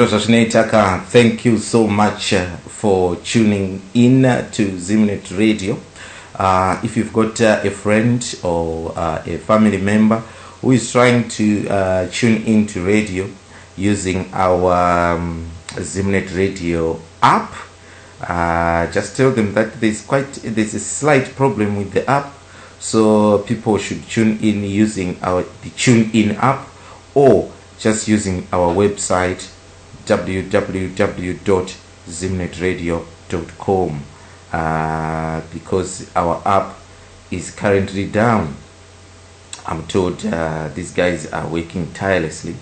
Thank you so much for tuning in to Zimnet Radio. If you've got a friend or a family member who is trying to tune into radio using our Zimnet Radio app, just tell them that there's a slight problem with the app, so people should tune in using the Tune In app or just using our website www.zimnetradio.com because our app is currently down. I'm told these guys are working tirelessly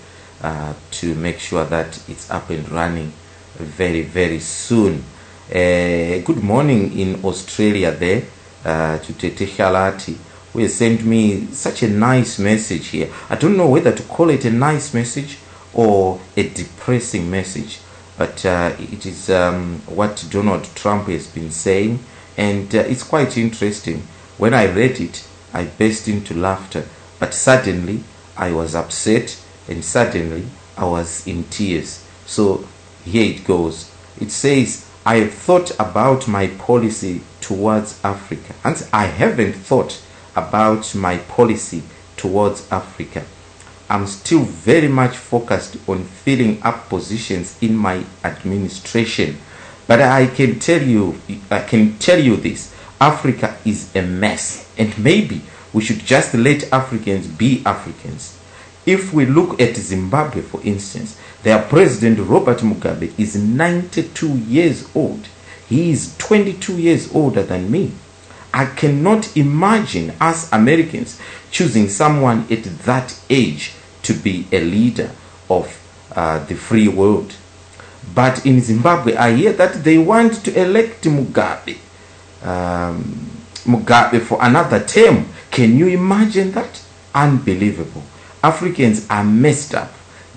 to make sure that it's up and running very, very soon. Good morning in Australia there to Tete Halati, who has sent me such a nice message here. I don't know whether to call it a nice message or a depressing message, but it is what Donald Trump has been saying, and it's quite interesting. When I read it, I burst into laughter, but suddenly I was upset, and suddenly I was in tears. So here it goes. It says, I have thought about my policy towards Africa, and I haven't thought about my policy towards Africa. I'm still very much focused on filling up positions in my administration. But I can tell you this, Africa is a mess, and maybe we should just let Africans be Africans. If we look at Zimbabwe, for instance, their president Robert Mugabe is 92 years old. He is 22 years older than me. I cannot imagine us Americans choosing someone at that age to be a leader of the free world. But in Zimbabwe, I hear that they want to elect Mugabe for another term. Can you imagine that? Unbelievable. Africans are messed up.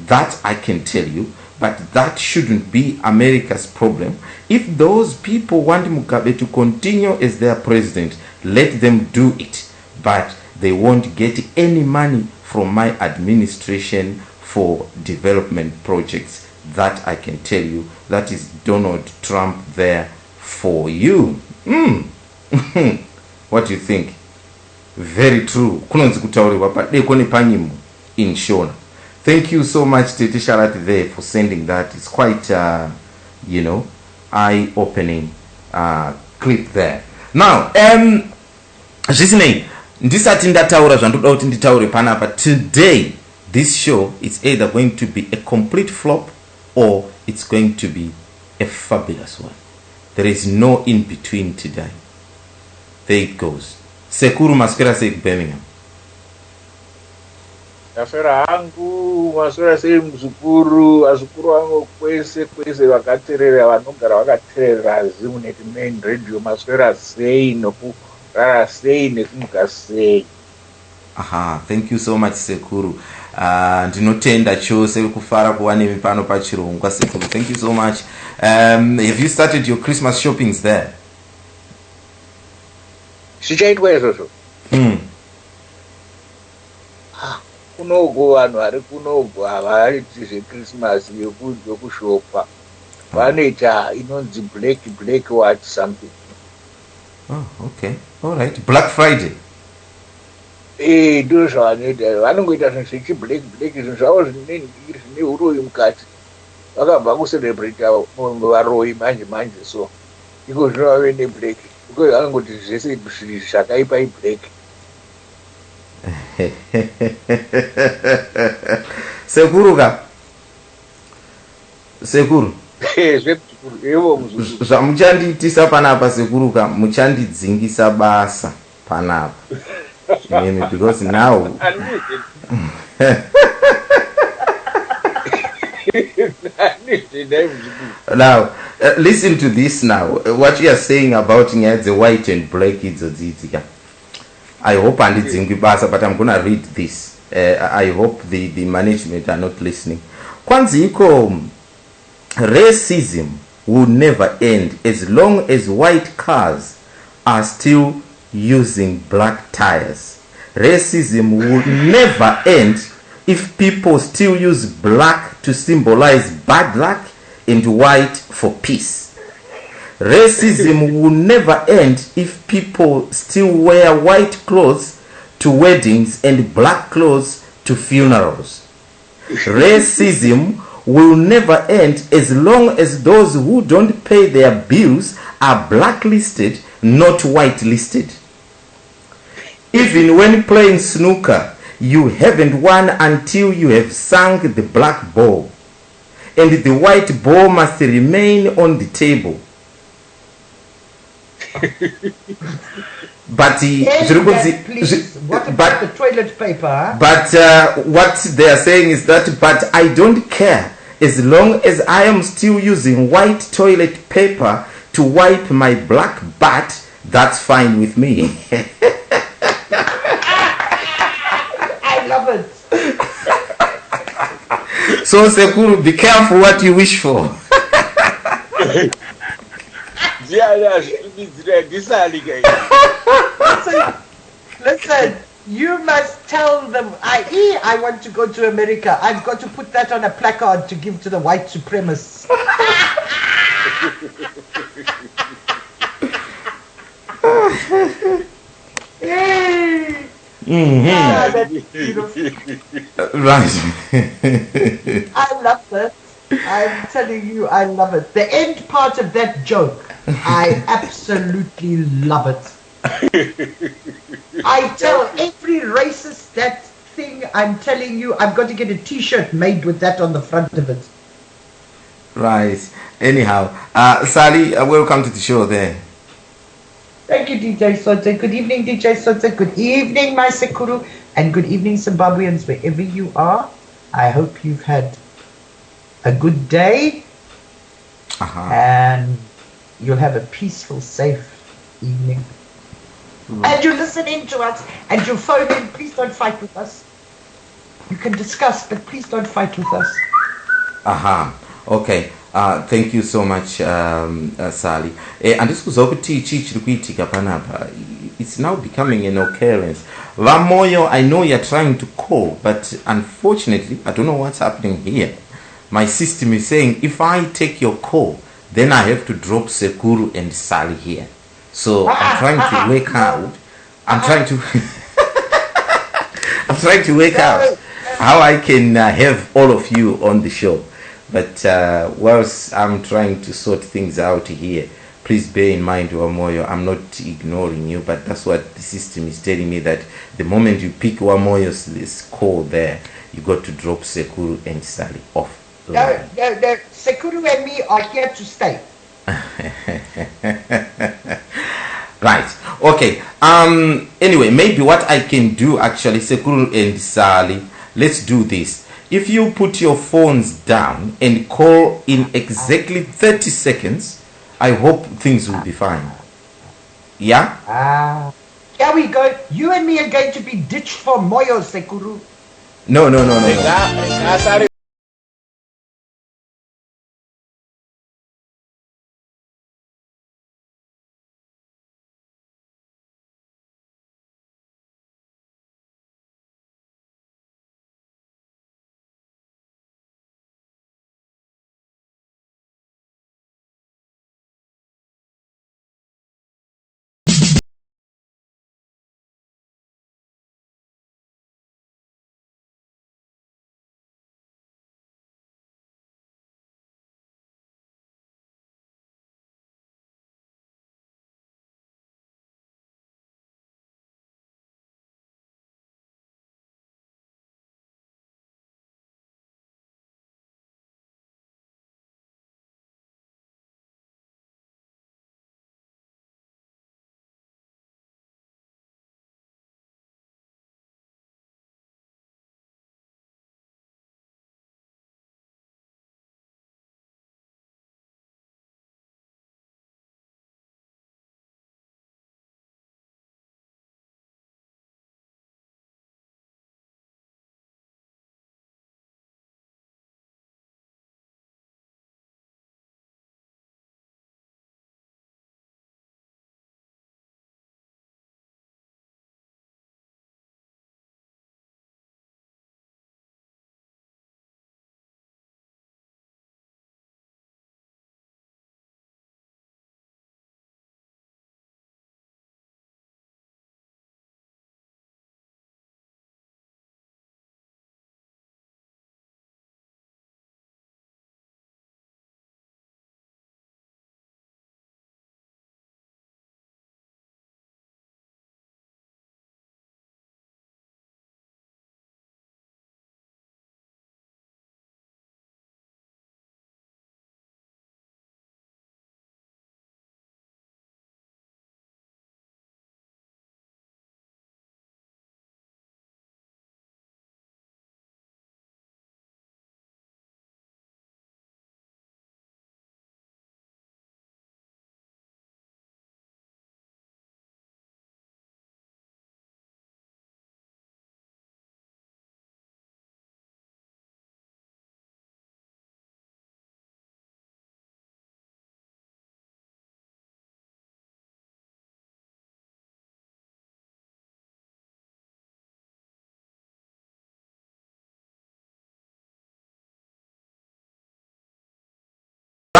That I can tell you. But that shouldn't be America's problem. If those people want Mugabe to continue as their president, let them do it. But they won't get any money from my administration for development projects. That I can tell you. That is Donald Trump there for you. What do you think? Very true. In Shona. Thank you so much, Tete Sharati, there for sending that. It's quite, eye-opening clip there. Now, today, this show is either going to be a complete flop or it's going to be a fabulous one. There is no in-between today. There it goes. Sekuru Maskera Sek Birmingham. Kafera hangu maswera sei muzukuru azukuru wangu kwese vakateerera vanogara vakateerera Zimnet Main Radio maswera sei nokurara sei nekumuka sei. Aha, thank you so much Sekuru. Ndinotenda chose kufara kuva nemi pano pachirongwa Sekuru. Thank you so much. Have you started your Christmas shoppings there? Zvichaitwa izvozvo. Kunogo vanhu vari kunogo havaiti zvekrismasi yokushopa, vanoita inonzi black what something. Oh, okay, all right. Black Friday. Ndo zvavanoita, vanongoita zvinhu zvechiblack zvinhu zvavo zvine uroyi mukati. Vakabva kucelebrata varoyi manje, so iko zvino vave neblack. Because vanongoti zvese zvakaipa iblack. Sekuru zvamuchandiitisa panapa Sekuruka, muchandidzingisa basa panapa because now now listen to this now, what you are saying about the white and black idzodzidzika. I hope andidzingwi basa, but I'm gonna read this. I hope the management are not listening. Kwanzi iko racism will never end as long as white cars are still using black tires. Racism will never end if people still use black to symbolize bad luck and white for peace. Racism will never end if people still wear white clothes to weddings and black clothes to funerals. Racism will never end as long as those who don't pay their bills are blacklisted, not whitelisted. Even when playing snooker, you haven't won until you have sunk the black ball, and the white ball must remain on the table. But please, what about the toilet paper? But what they are saying is that, but I don't care as long as I am still using white toilet paper to wipe my black butt. That's fine with me. I love it. So Sekuru, be careful what you wish for. Listen, you must tell them, I want to go to America. I've got to put that on a placard to give to the white supremacists. Yay! Mm-hmm. Ah, that's beautiful. Right. I love that. I'm telling you, I love it. The end part of that joke, I absolutely love it. I tell every racist that thing. I'm telling you, I've got to get a t-shirt made with that on the front of it. Right. Anyhow, Sally, welcome to the show there. Thank you, DJ Sodza. Good evening, DJ Sodza. Good evening, my Sekuru. And good evening, Zimbabweans, wherever you are. I hope you've had a good day. And you'll have a peaceful, safe evening. And you're listening to us, and you phone in. Please don't fight with us. You can discuss, but please don't fight with us. Okay. Thank you so much, Sally. And this was it's now becoming an occurrence. Vamoyo, I know you're trying to call, but unfortunately, I don't know what's happening here. My system is saying if I take your call, then I have to drop Sekuru and Sally here. So I'm trying to work out. I'm trying to work out how I can have all of you on the show. But whilst I'm trying to sort things out here, please bear in mind, Wamoyo, I'm not ignoring you, but that's what the system is telling me, that the moment you pick Wamoyo's call there, you got to drop Sekuru and Sally off. No, Sekuru and me are here to stay. Right. Okay. Anyway, maybe what I can do actually, Sekuru and Sally, let's do this. If you put your phones down and call in exactly 30 seconds, I hope things will be fine. Yeah? Here we go. You and me are going to be ditched for Moyo, Sekuru. No.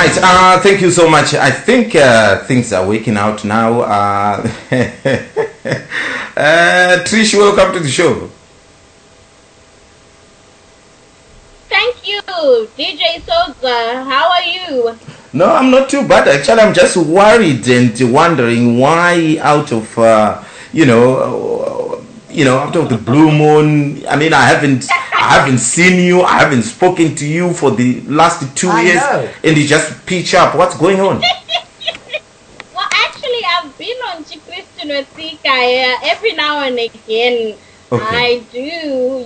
Right. Thank you so much. I think things are working out now. Trish, welcome to the show. Thank you, DJ Sodza. How are you? No, I'm not too bad. Actually, I'm just worried and wondering why, out of out of the blue moon. I mean, I haven't seen you. I haven't spoken to you for the last 2 years, and you just pitch up. What's going on? Well, actually, I've been on Chikristo Nosika every now and again. Okay. I do,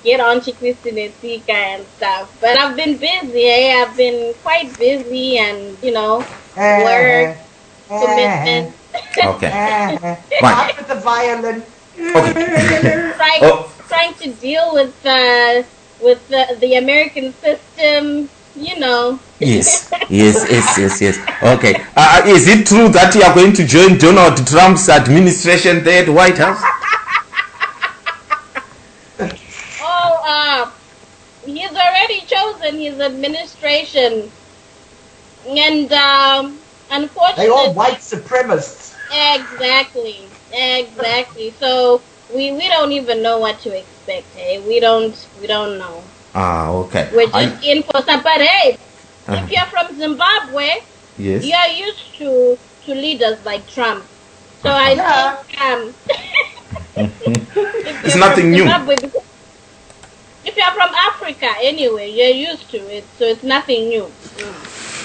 get on Chikristo Nosika and stuff. But I've been busy. I've been quite busy and, work, commitment. Okay. Right. With the violin. Okay. Trying to deal with the American system, Yes. Okay. Is it true that you are going to join Donald Trump's administration there at the White House? He's already chosen his administration, and unfortunately, they're all white supremacists. Exactly. So we don't even know what to expect. Hey, we don't know. Okay. We're just in for some. But hey, if you're from Zimbabwe, yes, you're used to leaders like Trump. So I think it's nothing new. If you're from Africa, anyway, you're used to it, so it's nothing new.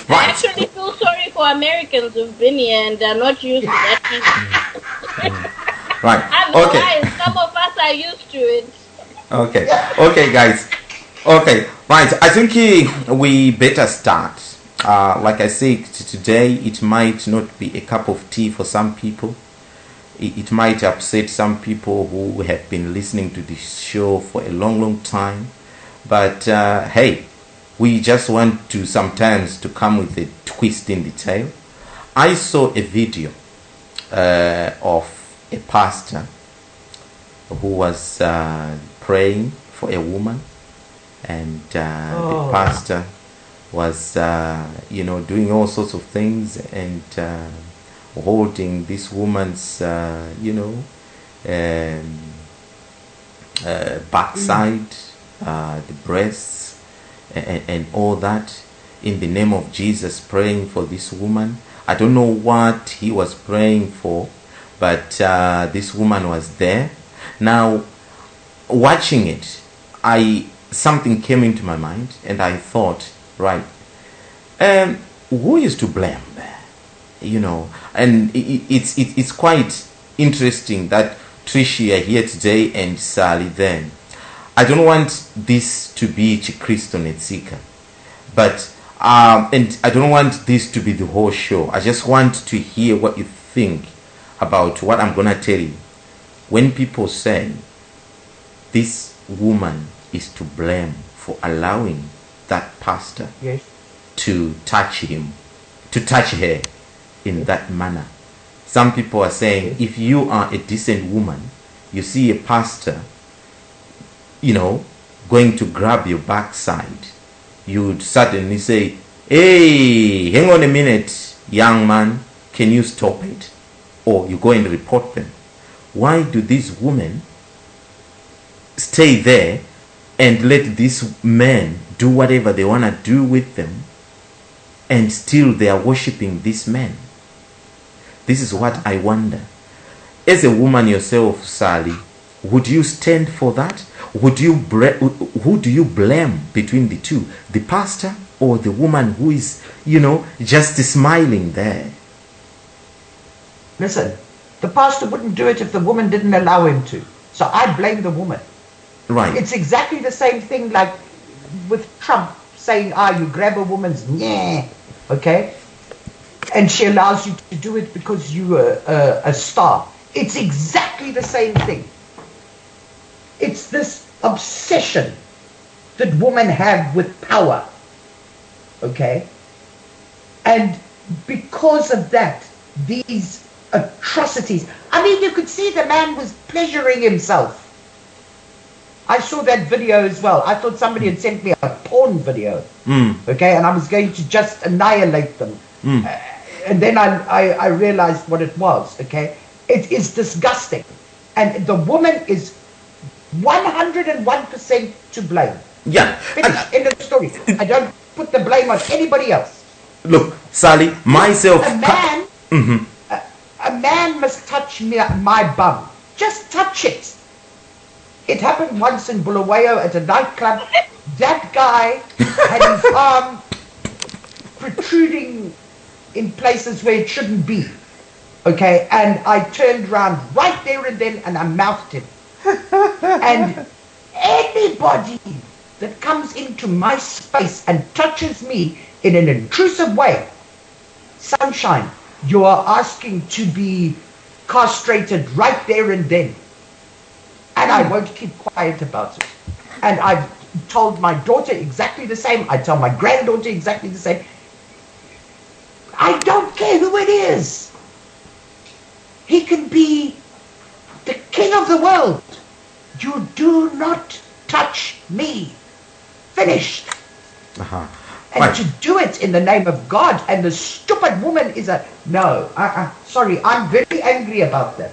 Right. I actually feel sorry for Americans who've been here and they're not used to that. Right. Otherwise, some of us are used to it. Okay, guys. Okay, right. I think we better start. Like I said, today it might not be a cup of tea for some people. It might upset some people who have been listening to this show for a long time. But hey, we just want to sometimes to come with a twist in the tail. I saw a video of a pastor who was praying for a woman, and the pastor was doing all sorts of things and holding this woman's backside, the breasts, and all that, in the name of Jesus, praying for this woman. I don't know what he was praying for, but this woman was there. Now, watching it, something came into my mind, and I thought, right, who is to blame there? And it's quite interesting that Tricia here today and Sally then. I don't want this to be Chikristo Netsika, but and I don't want this to be the whole show. I just want to hear what you think about what I'm gonna tell you. When people say this woman is to blame for allowing that pastor to touch her in that manner, some people are saying, if you are a decent woman, you see a pastor going to grab your backside, you would suddenly say, hey, hang on a minute, young man, can you stop it? Or you go and report them. Why do these women stay there and let these men do whatever they want to do with them, and still they are worshipping these men? This is what I wonder. As a woman yourself, Sally, would you stand for that? Who do you blame between the two? The pastor or the woman who is, just smiling there? Listen, the pastor wouldn't do it if the woman didn't allow him to. So I blame the woman. Right. It's exactly the same thing like with Trump saying, you grab a woman's okay? And she allows you to do it because you're a star. It's exactly the same thing. It's this obsession that women have with power, okay? And because of that, these atrocities. I mean, you could see the man was pleasuring himself. I saw that video as well. I thought somebody had sent me a porn video. Okay, and I was going to just annihilate them. And then I realized what it was. Okay, it is disgusting, and the woman is 101% to blame. Yeah. Finish. End of the story. I don't put the blame on anybody else. Look, Sally, myself. A man must touch my bum. Just touch it. It happened once in Bulawayo at a nightclub. That guy had his arm protruding in places where it shouldn't be. Okay, and I turned around right there and then and I mouthed him. And anybody that comes into my space and touches me in an intrusive way, sunshine, you are asking to be castrated right there and then. And I won't keep quiet about it. And I've told my daughter exactly the same. I tell my granddaughter exactly the same. I don't care who it is. He can be the king of the world. You do not touch me. Finished. And Right. to do it in the name of God, and the stupid woman is a no. Sorry, I'm very angry about that.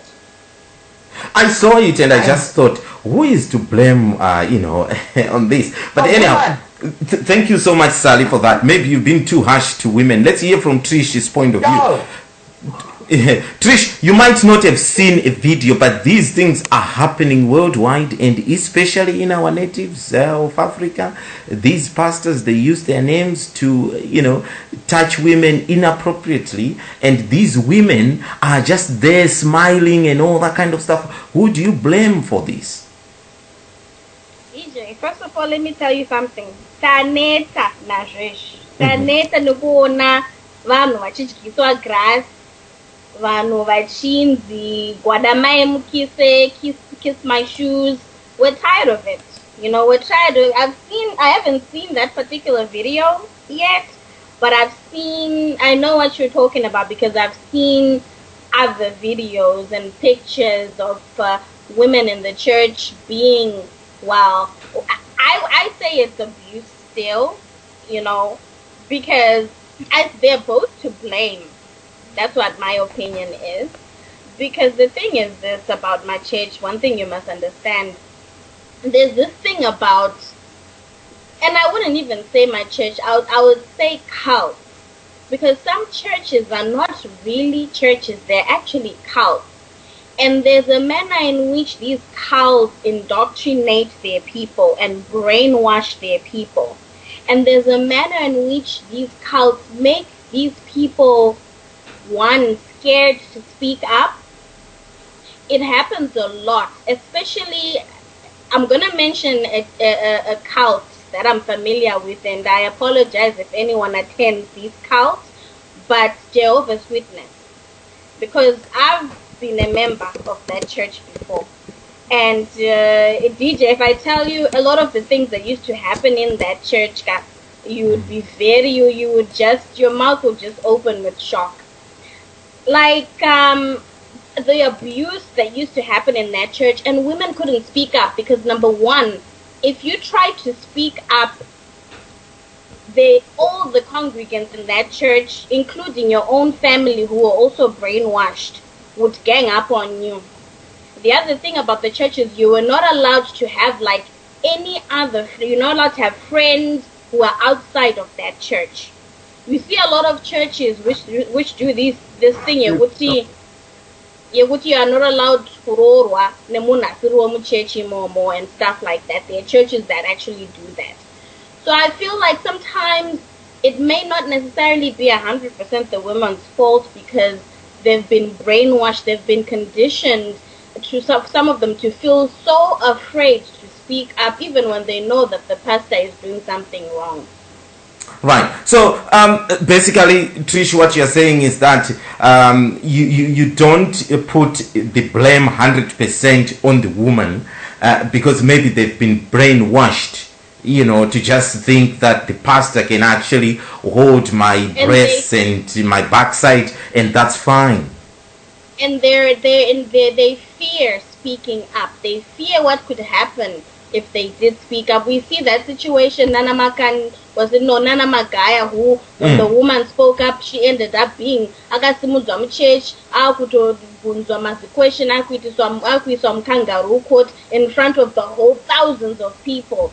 I saw it and I just thought, who is to blame, on this? But anyhow, thank you so much, Sally, for that. Maybe you've been too harsh to women. Let's hear from Trish's point of view. Trish, you might not have seen a video, but these things are happening worldwide, and especially in our natives of Africa. These pastors, they use their names to, touch women inappropriately, and these women are just there smiling and all that kind of stuff. Who do you blame for this? EJ, first of all, let me tell you something. Taneta najesh. Taneta nukuona vanhu vachidyiswa grass. Vanhu vachinzi gwadamai mukise, kiss my shoes. We're tired of it. We're tired of I haven't seen that particular video yet, but I know what you're talking about, because I've seen other videos and pictures of women in the church being, well, I say it's abuse still, because they're both to blame. That's what my opinion is. Because the thing is this about my church, one thing you must understand, there's this thing about, and I wouldn't even say my church, I would say cults. Because some churches are not really churches, they're actually cults. And there's a manner in which these cults indoctrinate their people and brainwash their people. And there's a manner in which these cults make these people, one, scared to speak up. It happens a lot, especially, I'm going to mention a cult that I'm familiar with, and I apologize if anyone attends these cults, but Jehovah's Witness, because I've been a member of that church before. And DJ, if I tell you a lot of the things that used to happen in that church, you would be your mouth would just open with shock. Like the abuse that used to happen in that church, and women couldn't speak up because, number one, if you try to speak up, all the congregants in that church, including your own family who were also brainwashed, would gang up on you. The other thing about the church is you were not allowed to have you're not allowed to have friends who are outside of that church. We see a lot of churches which do this thing. You are not allowed to and stuff like that. There are churches that actually do that. So I feel like sometimes it may not necessarily be 100% the women's fault, because they've been brainwashed, they've been conditioned to some of them to feel so afraid to speak up, even when they know that the pastor is doing something wrong. Right. So basically, Trish, what you're saying is that you don't put the blame 100% on the woman because maybe they've been brainwashed, to just think that the pastor can actually hold my breasts and my backside, and that's fine. And they fear speaking up. They fear what could happen if they did speak up. We see that situation, Nana Makan, was it no Nana Magaya, who, when the woman spoke up, she ended up being Agasimuzam Church, Akuto Bunzama question, Akwisam Kangaroo court in front of the whole thousands of people.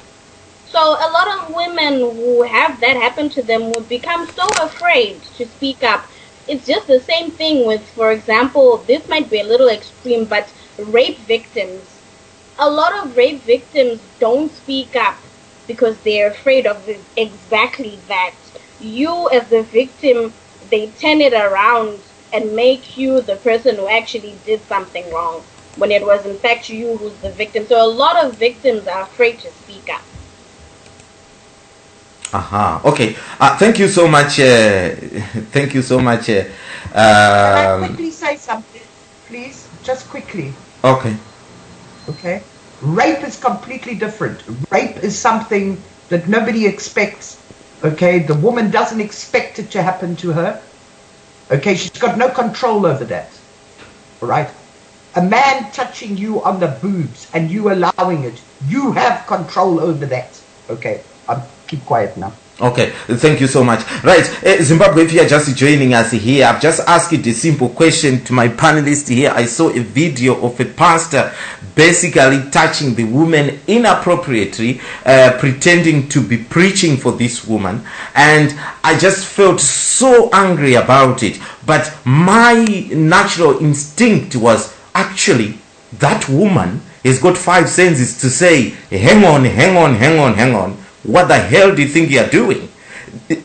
So a lot of women who have that happen to them would become so afraid to speak up. It's just the same thing with, for example, this might be a little extreme, but rape victims. A lot of rape victims don't speak up because they're afraid of exactly that. You as the victim, they turn it around and make you the person who actually did something wrong when it was in fact you who's the victim. So a lot of victims are afraid to speak up. Okay. Thank you so much. Thank you so much. Can I quickly say something, please? Just quickly. Okay. Okay. Rape is completely different. Rape is something that nobody expects. Okay. The woman doesn't expect it to happen to her. Okay. She's got no control over that. All right. A man touching you on the boobs and you allowing it, you have control over that. Okay. Keep quiet now. Okay, thank you so much. Right, Zimbabwe, if you are just joining us here, I've just asked a simple question to my panelists here. I saw a video of a pastor basically touching the woman inappropriately, pretending to be preaching for this woman, and I just felt so angry about it. But my natural instinct was actually that woman has got 5 senses to say, hang on. What the hell do you think you're doing?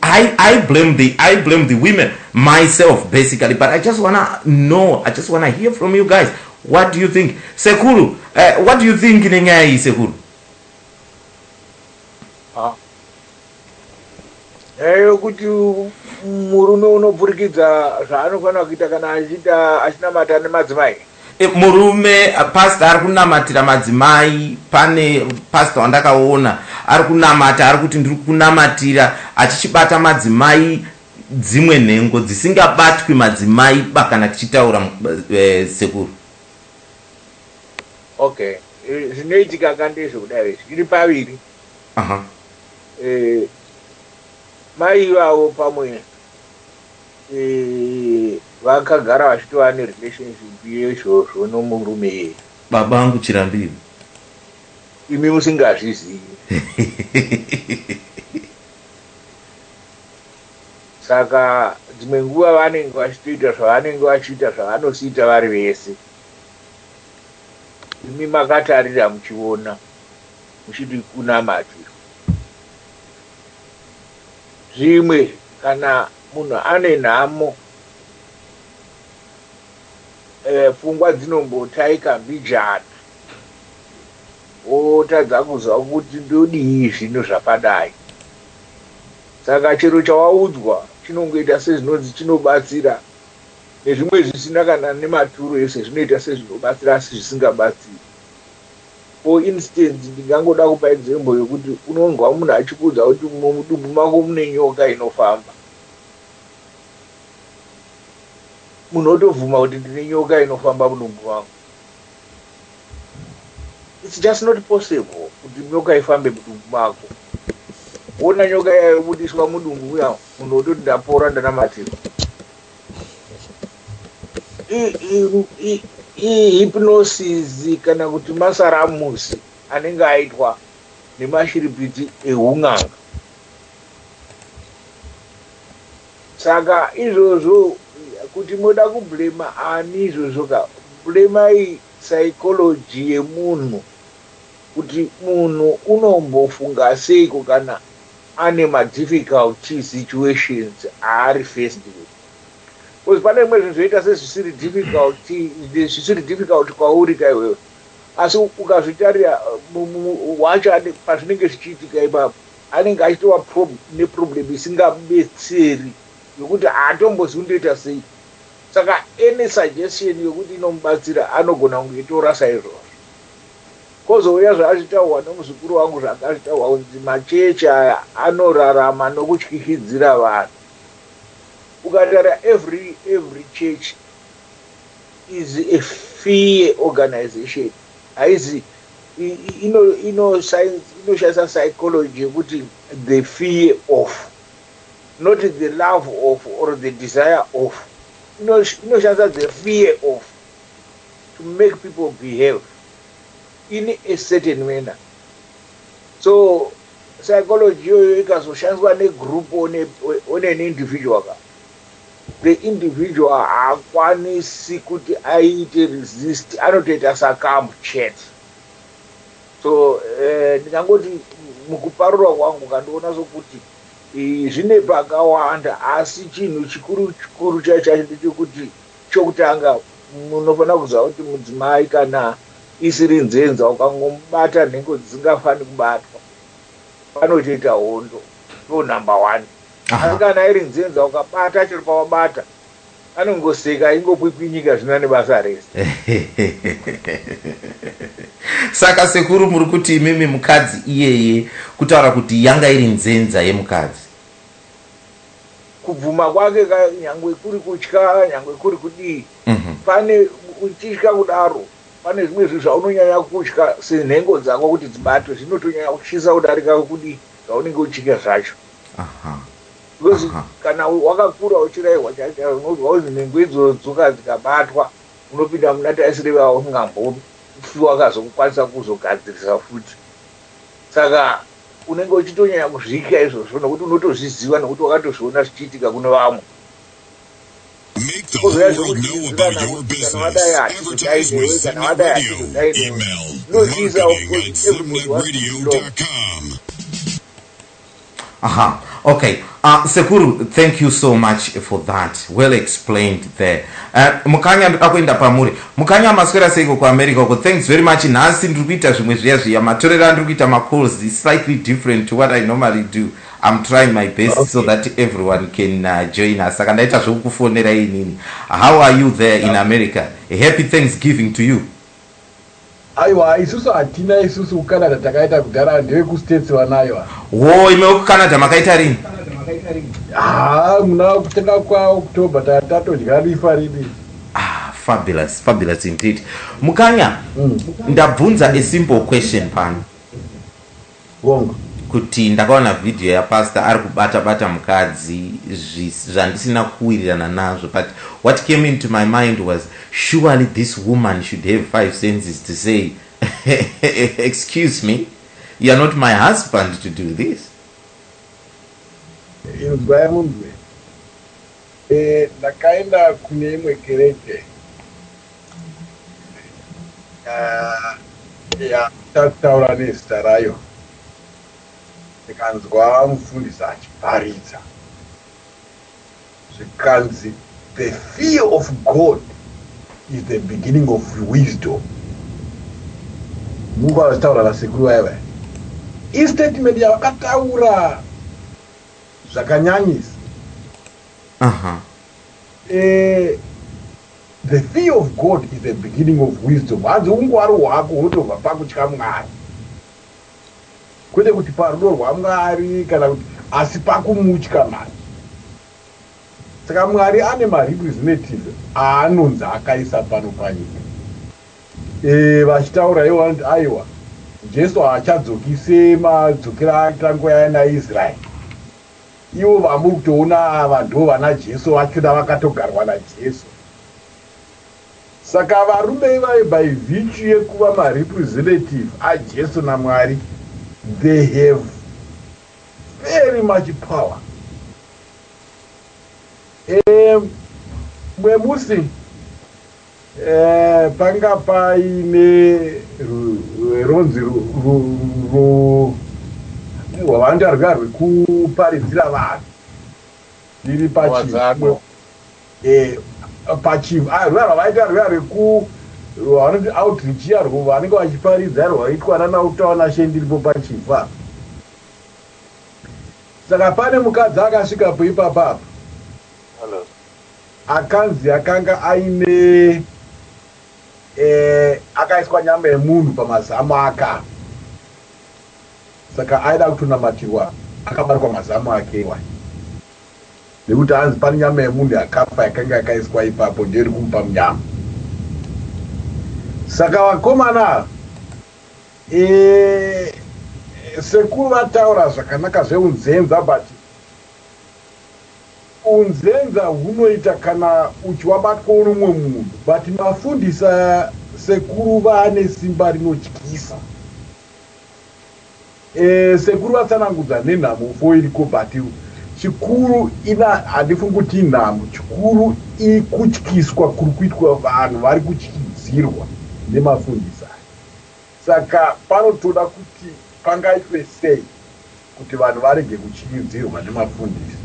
I blame the women myself basically, but I just wanna know, I just wanna hear from you guys. What do you think? Sekulu, what do you think Nengai Sekulu? Kuti murume unopfurikidza zvaanofanira kuita kana achinamata nemadzimai. Murume pastor ari kunamatira madzimai. Pane pastor wandakaona ari kunamata, ari kuti ndiri kunamatira achichibata madzimai dzimwe nhengo dzisingabatwi madzimai kana tichitaura Sekuru. Okay, zvinoitika kandezvo kudai zviri paviri. Mai vavo pamwe vakagara vachitova nerelationship yeizvozvo nomurume. Baba angu Chirambiri, imi musingazvizivi. Saka dzimwe nguva vanenge vachitoita zvavanenge vachiita zvavanosiita vari vese. Imi makatarira muchiona muchiti kunamatira. Zvimwe kana munhu ane nhamo, pfungwa dzinombotaika mbijana, otadza kuzwa kuti ndodii zvinhu zvakadai. Saka chero chawaudzwa chinongoita sezvinonzi chinobatsira, nezvimwe zvisina kana nematuro ese zvinoita sezvinobatsira asi zvisingabatsiri. For instance, ndingangoda kupa example yokuti unonzwa munhu achikuudza kuti mudumbu mako mune nyoka inofamba. Munhu otobvuma kuti ndine nyoka inofamba mudumbu mako. It's just not possible kuti nyoka ifambe mudumbu mako. Wona nyoka yaibudiswa mudumbu uya, munhu ototi ndapora ndanamatira. Hypnosis kana kuti masaramusi anenge aitwa nemashiripiti ehun'anga. Saka izvozvo kuti moda kublema ani izvozvo ka blemai psychology yemunhu, kuti munhu unombofunga seiko kana ane difficult situations aari faced with. Because pane imwe zvinhu zvoita sezvisiri difficult kwauri kaiwewe, asi ukazvitarira wacho pazvinenge zvichiitika ipapo anenge achitova neproblem isingabetseri yokuti haatomboziundoita sei. Saka any suggestion yokuti inomubatsira anogona kungoitora saizvozvo. Kozouya zvaachitaurwa nomuzukuru wangu zvakachitaurwa kunzi machechi aya anorarama nokutyikidzira vanhu. Ukatara every church is a fear organization. Haizi science inoshandisa psychology yekuti the fear of, not the love of or the desire of. Inoshandisa the fear of to make people behave in a certain manner. So psychology iyoyo ikazoshandiswa negroup on an individual, the individual haakwanisi kuti aite resist, anotoita succumb chete. So ndingangoti mukuparura kwangu kandiona sokuti zvine pakawanda, asi chinhu chikuru chacho ndechekuti chokutanga munofanira kuziva kuti mudzimai kana isiri nzenza ukangomubata nhengo dzisingafani kubatwa panotoita hondo. So number one. Asi kana iri nzenza ukabata chiri pawabata anongoseka ingopwipwinyika zvina nebasa rese. Saka sekuru muri kuti imimi mukadzi iyeye kutaura kuti yanga iri nzenza yemukadzi, kubvuma kwake nyangwe kuri kutya, nyangwe kuri kudii, pane uchitya kudaro pane zvimwe zvinhu zvaunonyanya kutya senhengo dzako kuti dzibatwe zvinotonyanya kutyisa kudarika kudii zvaunenge uchitya zvacho. Because kana wakakura uchirayirwa chaizvo unozwa kuti nhengo idzodzoka dzikabatwa unopinda muna taisiri vaungambofiwa kazokukwanisa kuzogadzirisa futi. Saka unenge uchitonyanya kuzvika izvozvo nokuti unotozviziva nokuti wakatozviona zvichiitika kune vamwe. Make the whole world know about your business. Advertise with Sim Net Radio. Email marketing@simnetradio.com. Okay. Sekuru, thank you so much for that. Well explained there. Mukanya akuenda pamuri. Mukanya maswera seiko ku America ko. Thanks very much. Nasi ndiri kuita zvimwe zviya matorera ndiri kuita ma calls is slightly different to what I normally do. I'm trying my best so that everyone can join us. Saka ndaita zvokufonera inini. How are you there in America? A happy Thanksgiving to you. Aiwa, isusu hatina isusu kuCanada takaita kugara ndewe kustates vanayo. Ime kuCanada makaita rini? Muna kutenga kwa October tatodya rifa ribi. Fabulous indeed. Mukanya, ndabvunza a simple question pano. Wongo. Kuti ndakaona video ya pastor ari kubata mukadzi zvandisina kuwirirana nazvo, but what came into my mind was surely this woman should have 5 senses to say excuse me, you are not my husband to do this. Inzwaya mundu ndakaenda kune imwe kereke tataura nezita rayo, ndikanzwa mufundisi achiparidza zvikanzi the fear of God is the beginning of wisdom. Mungu achitaura nasekuru vaiva istatement yavakataura zvakanyanyisa. The fear of God is the beginning of wisdom. Hanzi ungwari hwako unotobva pakutya Mwari, kwete kuti parudo rwaMwari kana kuti asi pakumutya Mwari. Saka Mwari ane marepresentative aanonzi akaisa pano panyika. Vachitaura ivo vanoti aiwa Jesu haachadzokise madzokera aitangwa yaina Israeri. Ivo vamuri kutoona vantu vana Jesu vachona vakatogarwa naJesu. Saka varume ivai by virtue yekuva marepresentative aJesu naMwari, they have very much power. Mwemusi panga paine ronzi rwavanda rwa rwekuparidzira vanhu riri pachivu rwavaita rwa rwanoti outreach yarwo vanenge vachiparidza rwaitwa nanautawa nashendiripo pachiva. Saka pane mukadzi akasvikapo ipapapa akanzi akanga aine akaiswa nyama yemunhu pamazamu aka, saka aida kutonamatirwa akabatwa mazamu ake iwa nekuti hanzi pane nyama yemunhu yakafa yakanga yakaiswa ipapo ndiri kumupa munyama. Saka vakomana sekuru vataura zvakanaka zveunzenza, but unzenza hunoita kana uchiwabatwa urumwe munhu, but mafundisa sekuru vane simba rinotyisa. Sekuru vatsanangudza nenhamo fo iriko, but chikuru handifungi kuti inhamo, chikuru ikutyiswa kuri kuitwa vanhu vari kutyidzirwa nemafundisa. Saka panotoda kuti pangaitwe sei kuti vanhu varege kutyidzirwa nemafundisi,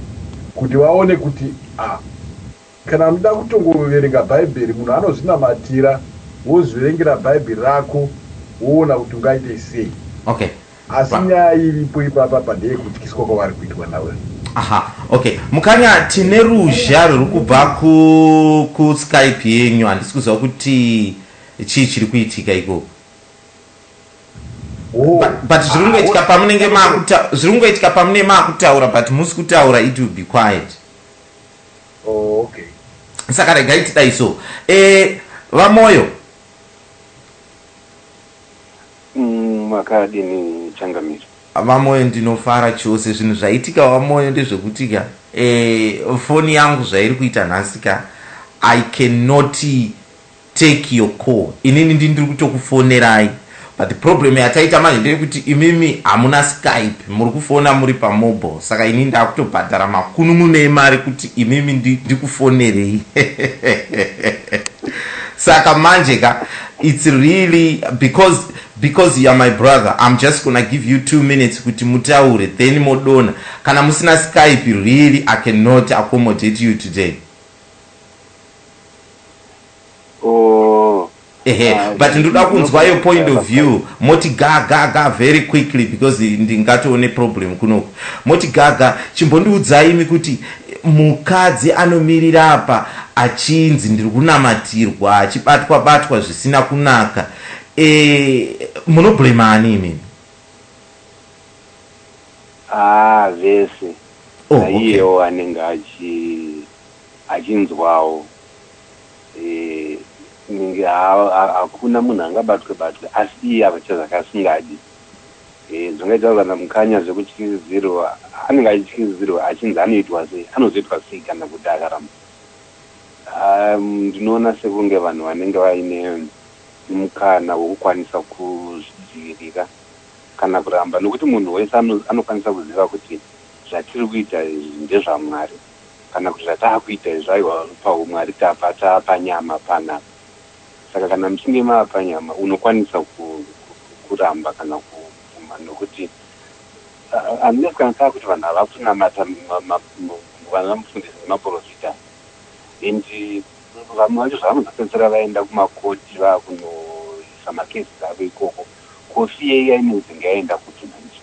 kuti vaone kuti kana muda kutongoverenga bhaibheri, munhu anozvinamatira, wozverengera bhaibheri rako, woona kuti ungaite sei. Okay. Asi nyaya iripo ipapa pandeye kutyiswa kwavari kuitwa nawe. Aha, okay. Mukanya tine ruzha ruri kubva ku Skype yenyu, handisi kuziva kuti chii chiri kuitika ikoko. But zvirungoitika pamune makutaura, but musi kutaura, it will be quiet. Okay. Saka regai tidai so. Vamoyo. Makadini changamiro. Vamoyo ndinofara chose. Zvinhu zvaitika vamoyo ndezvekutika foni yangu zvairi kuita nhasika, I cannot take your call. Inini ndiri kutokufonerai, but the problem yataita manje ndeyekuti imimi hamuna Skype, muri kufona muri pamobile, saka inini ndakutobhadhara makununu emari kuti imimi ndikufonerei. Saka manje ka, it's really because you are my brother, I'm just gonna give you 2 minutes kuti mutaure, then modona. Kana musina Skype, really I cannot accommodate you today. But ndoda kunzwa your point of view. Moti gaga very quickly, because ndingatoone problem kunoku. Moti gaga, chimbondiudzai imi kuti mukadzi anomirira apa achinzi ndiri kunamatirwa, achibatwa zvisina kunaka. Munoblame ani imi? Vese. Iyewo anenge achinzwawo. Ninge hakuna munhu angabatwe asi iye avachazakasingadi. Zvongaita kana mukanya zvekutyizirwa, anenge achityizirwa achinzi anoitwa sei, anozoitwa sei kana kuti akaramba. Ndinoona sekunge vanhu vanenge vaine mukana wokukwanisa kuzvidzivirira kana kuramba, nokuti munhu wese anokwanisa kuziva kuti zvatiri kuita ndezvaMwari, kana kuti zvataakuita izvaiwa paumwari tapanyama panapa. Saka kana muchinge maapanyama unokwanisa kuramba kana kuvuma, nokuti unless kana kuti vanhu hava kunamata vanamufundisi nemaprofita, and vamwe vacho zvavanodzapedzera vaenda kumakoti vakunoisa makesi avo ikoko, kofi yei ainonzi ngaenda kuti manje.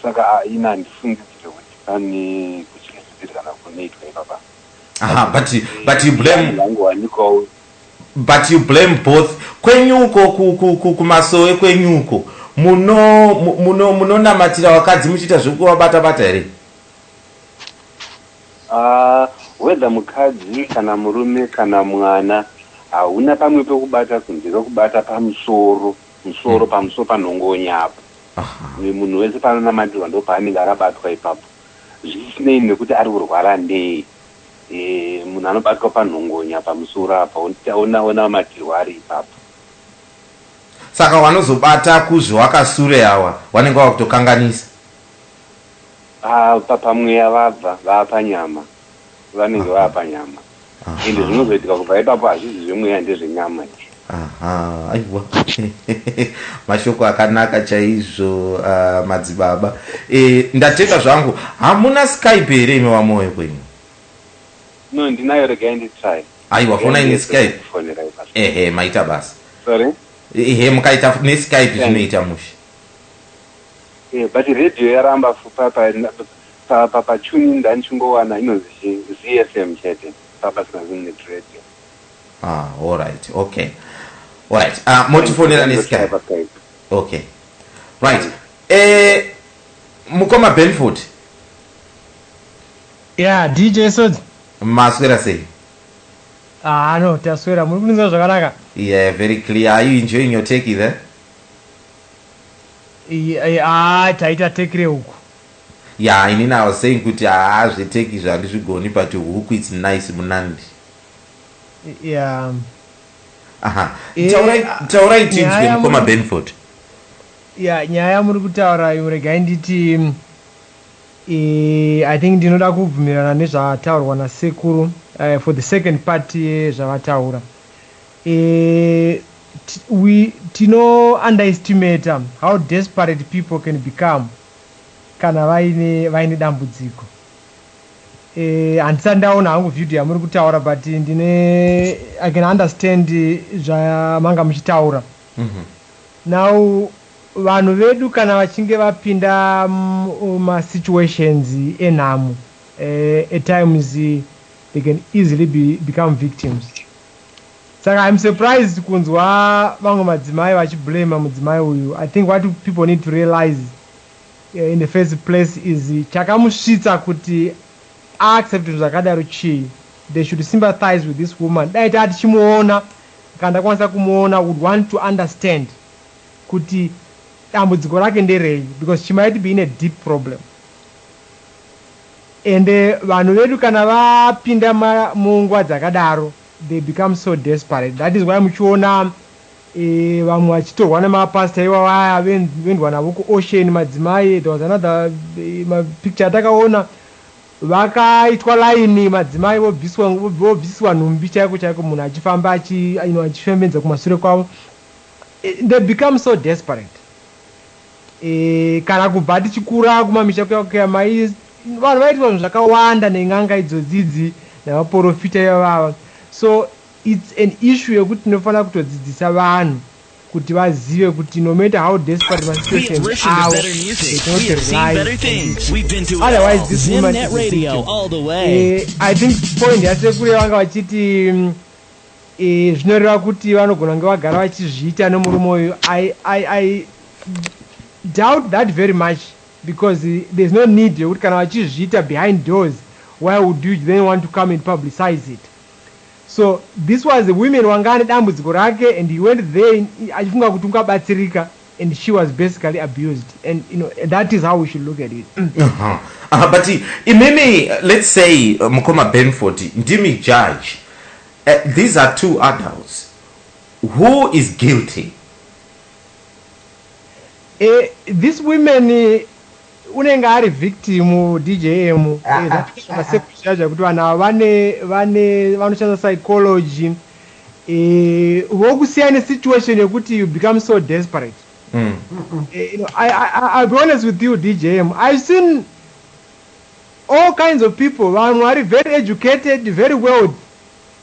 Saka ina handifungidzire kuti pane kutyisidzira kana kunoitwa ipapa. But you blame both. Kwenyuko kumasowe kwenyuko munonamatira wakadzi muchiita zvekuvabata here? Whether mukadzi kana murume kana mwana, hauna pamwe pekubata kunze kwekubata pamusoro panhongonya apo. Munhu wese panonamatirwa ndo paanenge akabatwa ipapo, zvisinei nekuti ari kurwara nei. Munhu anobatwa panhongonya pamusoro apa, ona matirwa ari ipapo. Saka wanozobata kuzvewakasure awa wanenge wakutokanganisa. Pamweya vaapanyama, vanenge vaapanyama. Ende zvinozoitika kubva ipapo hazvisi zvemweya ndezvenyama. Aiwa. Mashoko akanaka chaizvo, madzibaba. Ndateka zvangu, hamuna Skype here imi vamoyo kwenyu? No, ndinayo, regai nditry. Aiwa, fona ine Skype? Maita basa. Sorry? Mukaita neSkype zvinoita mushi. But radio yaramba pachuni ndanichongowana inonzi ZFM chete, papasina net radio. All right, okay. All right. Motifonera neSkype. Okay. Right. Mukoma Benford. Yeah, DJ Sodza. Maswera sei? No, taswera. Muri kunzwa zvakanaka? Yeah, very clear. Are you enjoying your take there? taita tekre huku. Yeah, inini I was saying kuti zveteki zvandizvigoni but huku it's nice munandi. Yeah. Aha. Taurai tinzwe mukoma Benford. Yeah, nyaya muri kutaura regai nditi I think ndinoda kubvumirana nezvataurwa nasekuru for the second part zvavataura. We underestimate how desperate people can become kana vaine dambudziko. Handisati ndaona hangu video yamuri kutaura but I can understand zvamanga muchitaura. Now vanhu vedu kana vachinge vapinda situations enhamo, at times they can easily become victims. Saka I'm surprised kunzwa vamwe madzimai vachiblame mudzimai uyu. I think what people need to realize in the first place is chakamusvitsa kuti accept zvakadaro chii. They should sympathize with this woman. Dai tati chimuona kana ndakwanisa kumuona would want to understand kuti dambudziko rake nderei, because she might be in a deep problem. And vanhu vedu kana vapinda munguva dzakadaro, they become so desperate. That is why muchiona vamwe vachitorwa nemapasta iwaya vendwa navo kuocean madzimai. There was another picture atakaona vakaitwa laini madzimai vobviswa nhumbi chaiko chaiko, munhu achifamba achifembedza kumashure kwavo. They become so desperate. Kana kubva tichikura kumamisha kuyamai vanhu vaitwa zvinhu zvakawanda nen'anga idzodzidzi navaprofita ivava. So it's an issue yekuti tinofanira kutodzidzisa vanhu kuti vazive kuti no matter how desperate my situations are, otherwise this woman is a victim. I think point yasekuru vanga vachiti zvinoreva kuti vanogona kunge vagara vachizviita nemurume uyu. I doubt that very much, because there's no need yekuti kana vachizviita behind doors, why would you then want to come and publicize it? So this was the women wanga ane dambudziko rake, and he went there achifunga kuti ungabatsirika, and she was basically abused, and that is how we should look at it. But imemi, let's say mukoma Benford ndimi judge, these are two adults. Who is guilty? This women unenge ari victim DJM. Kuti vanhu vanoshandisa psychology vokusiya nesituation yekuti you become so desperate. I'll be honest with you, DJM, I've seen all kinds of people. Vanhu are very educated, very well,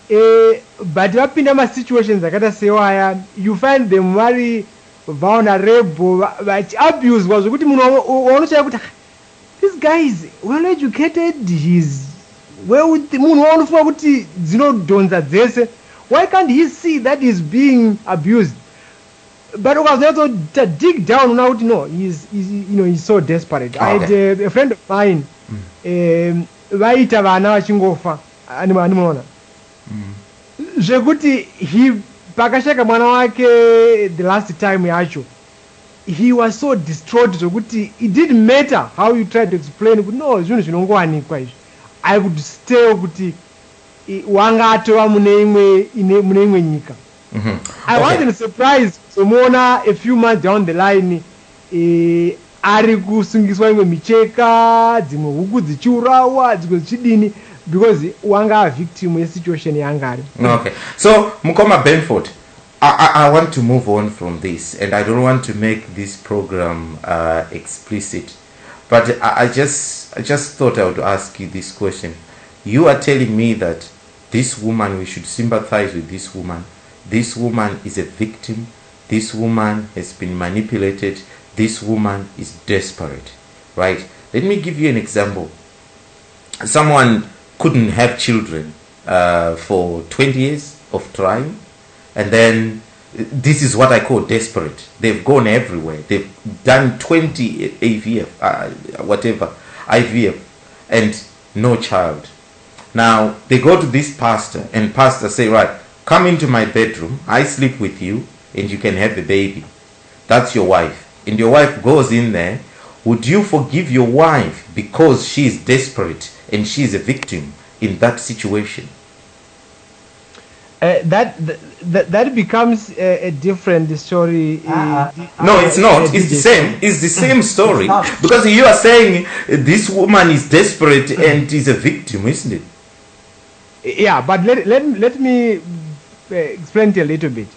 but vapinda masituations akata sewaya, you find them very vulnerable, vachiabuswa zvokuti munhu wanochaya kuti this guy is well educated, he's well, munhu wanofunga kuti dzinodhonza dzese. Why can't he see that he's being abused? But ukazonyatso dig down unaona kuti no, he's so desperate. I had a friend of mine, vaita vana vachingofa, animaona zvekuti pakashaka mwana wake the last time yacho, he was so distraught zvekuti it didn't matter how you tried to explain kuti no, zvinhu zvinongowanikwa izvi. I could stay kuti wanga atova mune imwe nyika. I wasn't surprised somuona a few months down the line ari kusungiswa imwe micheka, dzimwe huku dzichiurawa, dzimwe dzichidini, because wanga a victim yesituation yangari. Okay, so mukoma Benford, I want to move on from this, and I don't want to make this program explicit, but I just thought I would ask you this question. You are telling me that this woman, we should sympathize with this woman. This woman is a victim. This woman has been manipulated. This woman is desperate, right? Let me give you an example. Someone couldn't have children for 20 years of trying, and then this is what I call desperate. They've gone everywhere. They've done 20 IVF, and no child. Now they go to this pastor, and pastor say, right, come into my bedroom, I sleep with you, and you can have the baby. That's your wife. and your wife goes in there, would you forgive your wife because she is desperate and she is a victim in that situation? That becomes a different story. No, it's not. It's the same. It's the same story. Because you are saying this woman is desperate and is a victim, isn't it? Yeah, but let me explain it a little bit.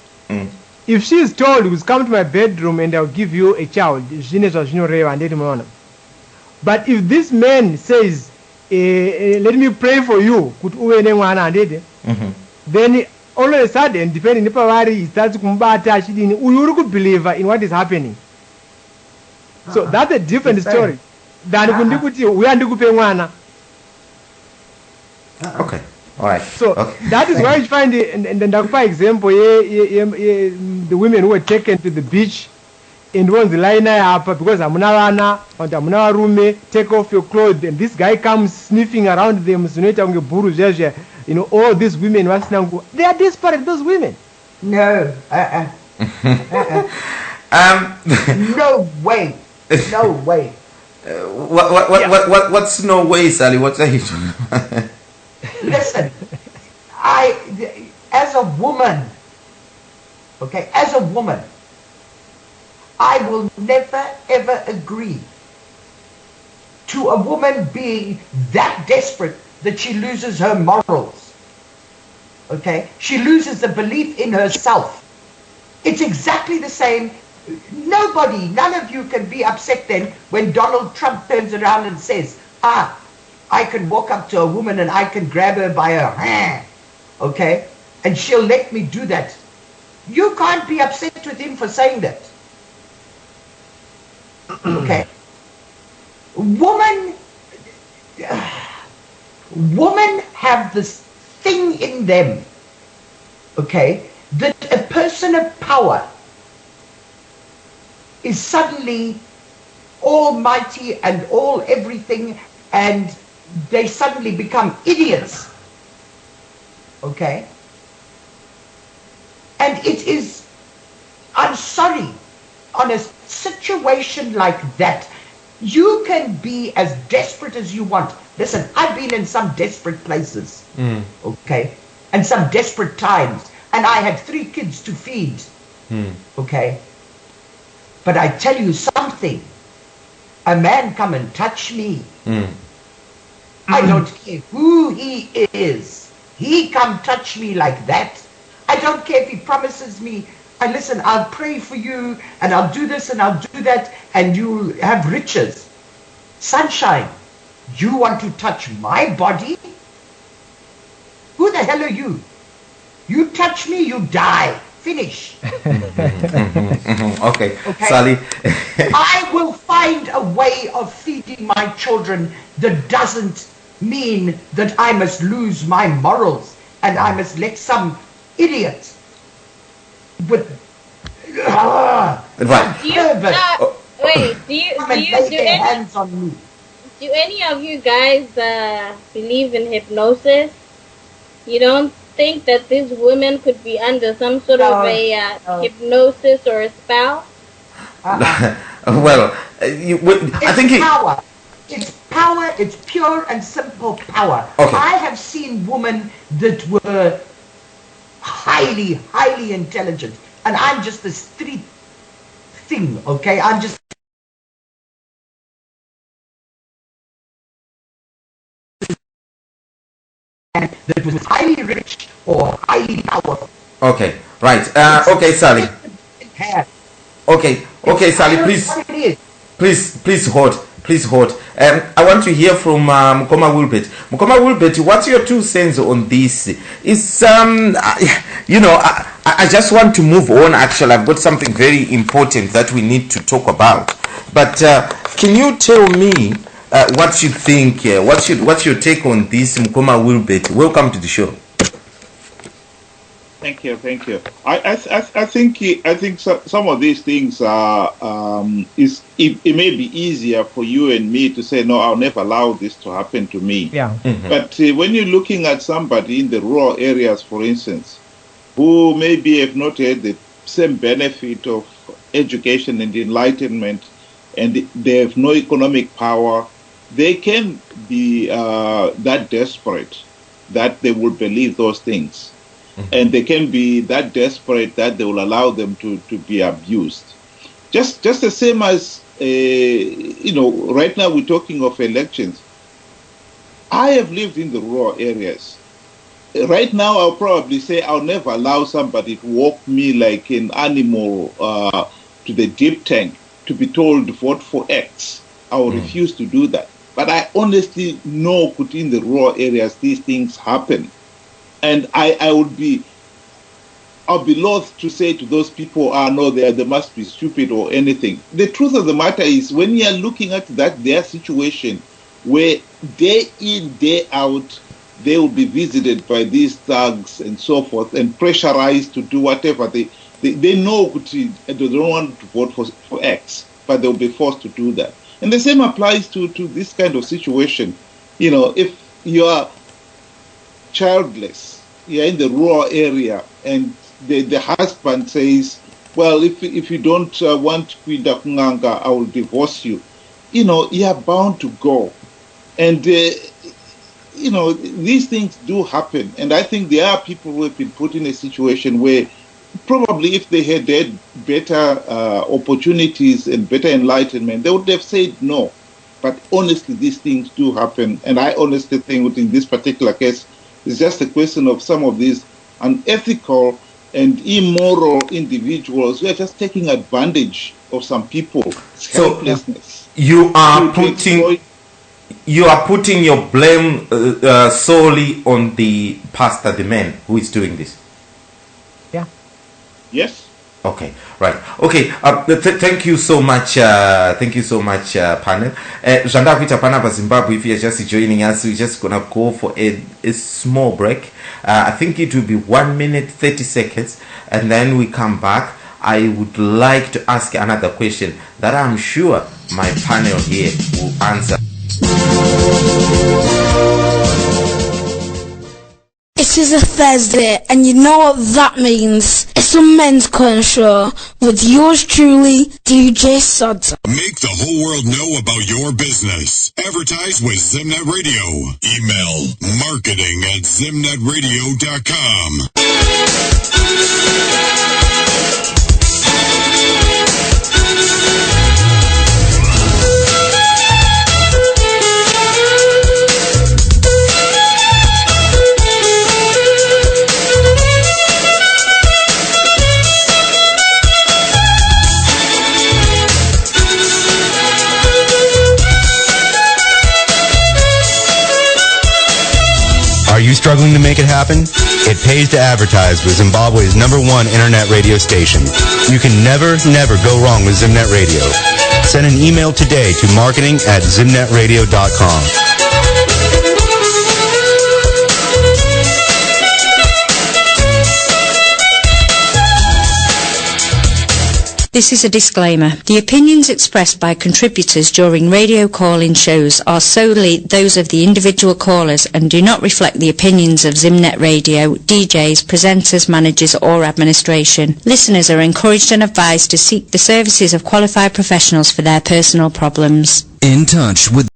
If she is told, "Who's come to my bedroom and I'll give you a child," but if this man says, "Let me pray for you," then all of a sudden, depending on the he starts to believe in what is happening. So that's a different story than we are. Okay. All right. So that is why you find, and for example, the women who were taken to the beach and was the line up because Amunarana or Amunarume, take off your clothes, and this guy comes sniffing around them, all these women, they are desperate, those women. No. No way. No way. What's no way, Sally? What are you doing? Listen, as a woman, I will never ever agree to a woman being that desperate that she loses her morals. Okay? She loses the belief in herself. It's exactly the same. None of you can be upset then when Donald Trump turns around and says, I can walk up to a woman and I can grab her by her hand, okay? And she'll let me do that. You can't be upset with him for saying that. Okay? Women have this thing in them, okay, that a person of power is suddenly almighty and all everything, and they suddenly become idiots. Okay? And it is, I'm sorry, on a situation like that, you can be as desperate as you want. Listen, I've been in some desperate places, okay, and some desperate times, and I had 3 kids to feed, okay? But I tell you something, a man come and touch me, I don't care who he is. He come touch me like that. I don't care if he promises me, listen, I'll pray for you, and I'll do this and I'll do that, and you'll have riches. Sunshine, you want to touch my body? Who the hell are you? You touch me, you die. Finish. Okay, Sally. I will find a way of feeding my children that doesn't mean that I must lose my morals and I must let some idiot with hands on me. Do any of you guys believe in hypnosis? You don't think that these women could be under some sort of a hypnosis or a spell? Well, I think power. It's power. It's pure and simple power. Okay. I have seen women that were highly, highly intelligent, and I'm just the street thing. Okay, I'm just. That was highly rich or highly powerful. Okay, right. Okay, Sally. Okay, Sally, please hold. I want to hear from Mukoma Wilbert. Mukoma Wilbert, what's your 2 cents on this? Is I just want to move on. Actually, I've got something very important that we need to talk about. But can you tell me what you think? What's your take on this, Mukoma Wilbert? Welcome to the show. Thank you. I think some of these things are it may be easier for you and me to say no. I'll never allow this to happen to me. Yeah. Mm-hmm. But when you're looking at somebody in the rural areas, for instance, who maybe have not had the same benefit of education and enlightenment, and they have no economic power, they can be that desperate that they will believe those things. Mm-hmm. And they can be that desperate that they will allow them to be abused. Just the same as, right now we're talking of elections. I have lived in the rural areas. Right now, I'll probably say I'll never allow somebody to walk me like an animal to the deep tank to be told vote for X. I will refuse to do that. But I honestly know in the rural areas these things happen. And I'll be loath to say to those people, no, they must be stupid or anything. The truth of the matter is, when you are looking at their situation, where day in, day out, they will be visited by these thugs and so forth and pressurized to do whatever. They know they don't want to vote for X, but they'll be forced to do that. And the same applies to this kind of situation. If you are childless, you're in the rural area, and the husband says, well, if you don't want Kwida Kunganga, I will divorce you. You are bound to go. And, these things do happen. And I think there are people who have been put in a situation where probably if they had better opportunities and better enlightenment, they would have said no. But honestly, these things do happen. And I honestly think in this particular case, it's just a question of some of these unethical and immoral individuals who are just taking advantage of some people's helplessness. You are putting your blame solely on the pastor, the man who is doing this. Yeah. Yes. Okay. Right. Okay. Thank you so much. Panel. Zanda kuita pana Zimbabwe. If you're just joining us, we're just gonna go for a small break. I think it will be 1 minute 30 seconds, and then we come back. I would like to ask another question that I'm sure my panel here will answer. It is a Thursday, and you know what that means. It's a men's corner show with yours truly, DJ Sodza. Make the whole world know about your business. Advertise with Zimnet Radio. Email marketing@zimnetradio.com. Are you struggling to make it happen? It pays to advertise with Zimbabwe's #1 internet radio station. You can never go wrong with Zimnet Radio. Send an email today to marketing@zimnetradio.com. This is a disclaimer. The opinions expressed by contributors during radio call-in shows are solely those of the individual callers and do not reflect the opinions of Zimnet Radio, DJs, presenters, managers or administration. Listeners are encouraged and advised to seek the services of qualified professionals for their personal problems. In touch with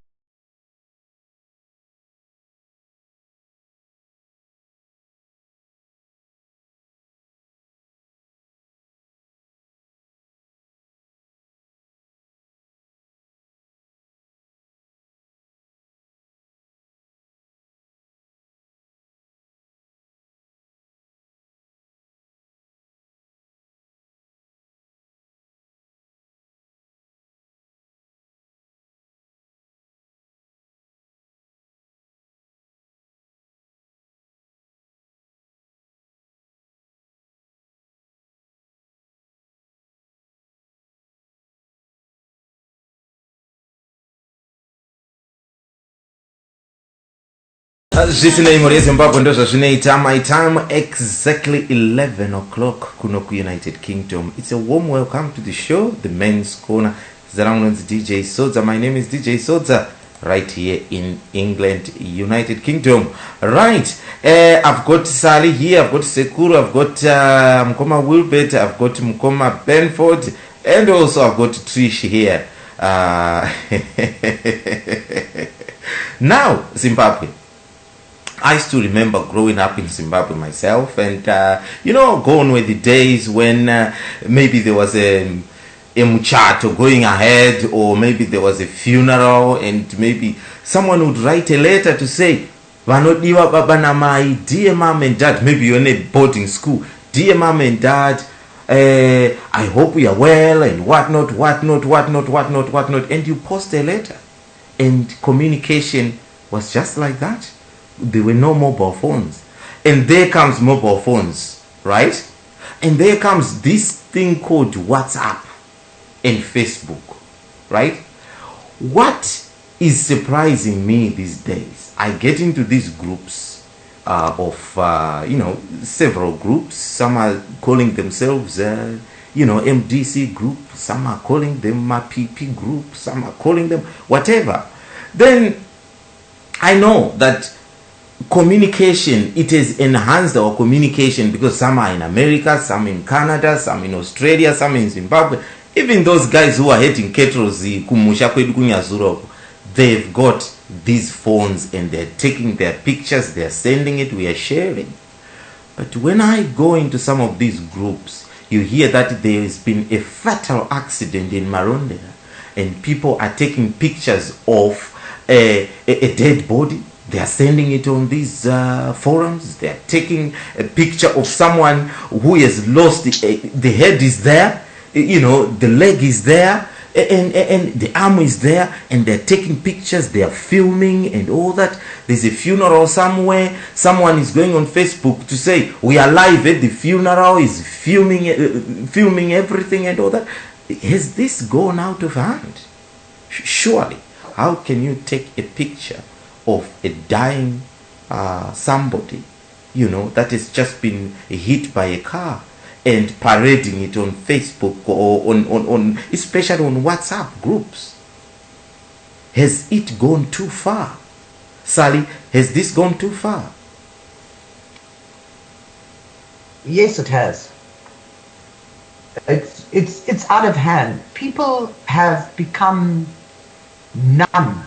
Zvisinei mhuri yeZimbabwe ndo zvazvinoita. My time exactly 11 o'clock kuno kuUnited Kingdom. It's a warm welcome to the show, the men's corner. Zarangunonzi DJ Sodza. My name is DJ Sodza, right here in England, United Kingdom. Right, I've got Sally here, I've got Sekuru, I've got Mkoma Wilbert, I've got Mkoma Benford, And also I've got Trish here. Now, Zimbabwe. I still remember growing up in Zimbabwe myself, and gone were the days when maybe there was a muchato going ahead, or maybe there was a funeral, and maybe someone would write a letter to say, "Vanodiwa baba na mai, dear mom and dad." Maybe you're in a boarding school, "Dear mom and dad, I hope we are well," and whatnot, and you post a letter, and communication was just like that. There were no mobile phones, and there comes mobile phones, right? And there comes this thing called WhatsApp and Facebook, right? What is surprising me these days, I get into these groups of several groups. Some are calling themselves MDC group, some are calling them my PP group, some are calling them whatever. Then I know that communication, it has enhanced our communication, because some are in America, some in Canada, some in Australia, some in Zimbabwe. Even those guys who are hitting kettles kumusha kwedu kunyazuro, they've got these phones and they're taking their pictures, they're sending it, we are sharing. But when I go into some of these groups, you hear that there has been a fatal accident in Maronde, and people are taking pictures of a dead body. They are sending it on these forums. They are taking a picture of someone who has lost the head is there, the leg is there, and the arm is there, and they're taking pictures, they are filming and all that. There's a funeral somewhere, someone is going on Facebook to say, "We are live at the funeral," is filming everything and all that. Has this gone out of hand? Surely, how can you take a picture of a dying somebody, that has just been hit by a car, and parading it on Facebook or on especially on WhatsApp groups? Has it gone too far? Sally, has this gone too far? Yes, it has. It's out of hand. People have become numb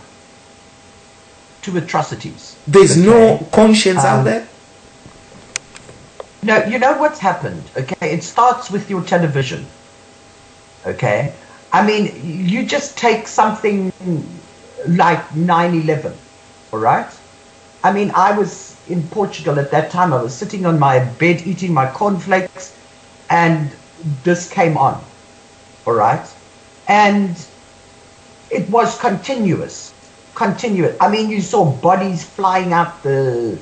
to atrocities. There's no conscience out there? No, you know what's happened, okay? It starts with your television, okay? I mean, you just take something like 9/11, all right? I mean, I was in Portugal at that time. I was sitting on my bed eating my cornflakes, and this came on, all right? And it was continuous. I mean, you saw bodies flying out the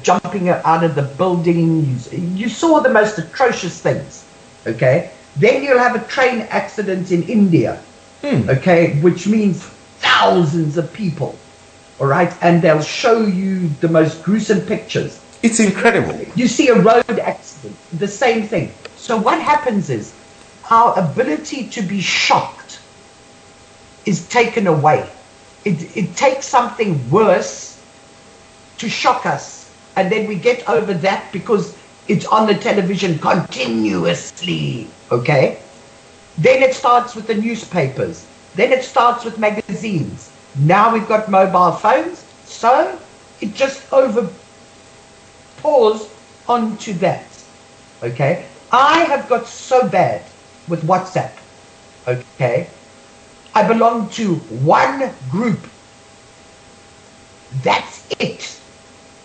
jumping out of the building. You saw the most atrocious things, okay? Then you'll have a train accident in India, okay, which means thousands of people, all right? And they'll show you the most gruesome pictures. It's incredible. You see a road accident, the same thing. So what happens is our ability to be shocked is taken away. It takes something worse to shock us, and then we get over that because it's on the television continuously, okay? Then it starts with the newspapers. Then it starts with magazines. Now we've got mobile phones, so it just overpours onto that, okay? I have got so bad with WhatsApp, okay? I belong to one group. That's it.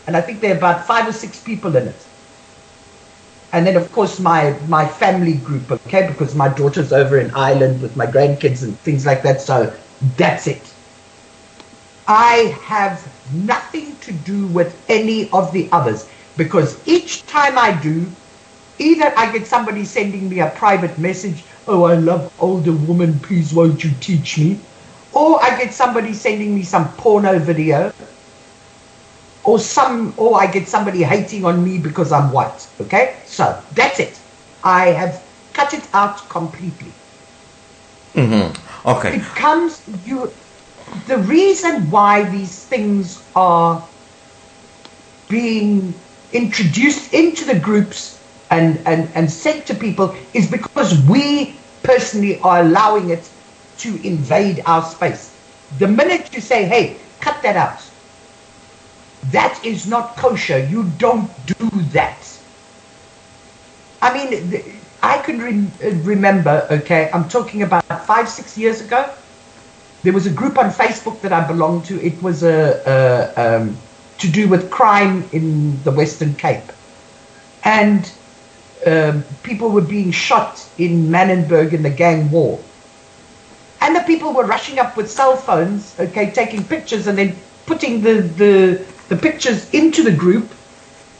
And I think there are about 5 or 6 people in it. And then, of course, my family group, okay, because my daughter's over in Ireland with my grandkids and things like that, so that's it. I have nothing to do with any of the others, because each time I do, either I get somebody sending me a private message, "Oh, I love older woman, please won't you teach me?" Or I get somebody sending me some porno video, or I get somebody hating on me because I'm white, okay? So that's it. I have cut it out completely. Okay. The reason why these things are being introduced into the groups and sent to people is because we personally are allowing it to invade our space. The minute you say, hey, cut that out, that is not kosher. You don't do that. I mean, I can remember, okay, I'm talking about 5-6 years ago. There was a group on Facebook that I belonged to. It was to do with crime in the Western Cape. And people were being shot in Manenberg in the gang war. And the people were rushing up with cell phones, okay, taking pictures and then putting the pictures into the group,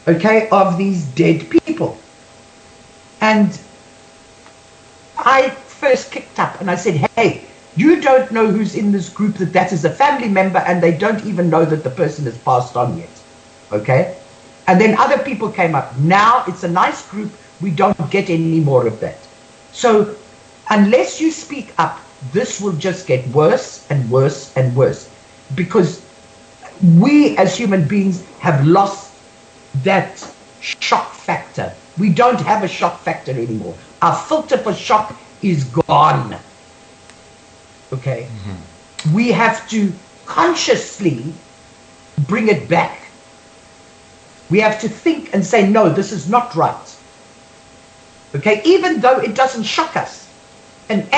okay, of these dead people. And I first kicked up and I said, hey, you don't know who's in this group, that is a family member, and they don't even know that the person has passed on yet, okay? And then other people came up. Now it's a nice group. We don't get any more of that. So unless you speak up, this will just get worse and worse and worse, because we as human beings have lost that shock factor. We don't have a shock factor anymore. Our filter for shock is gone. Okay? Mm-hmm. We have to consciously bring it back. We have to think and say, no, this is not right. Okay? Even though it doesn't shock us. And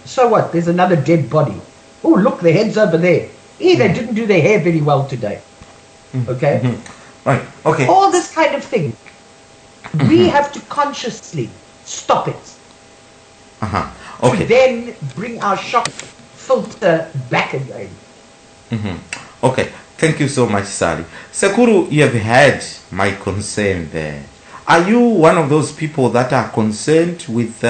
so what? There's another dead body. Oh, look, the head's over there. They didn't do their hair very well today. Okay? Mm-hmm. Right. Okay. All this kind of thing. Mm-hmm. We have to consciously stop it. Okay. To then bring our shock filter back again. Mm-hmm. Okay. Thank you so much, Sally. Sekuru, you have heard my concern there. Are you one of those people that are concerned with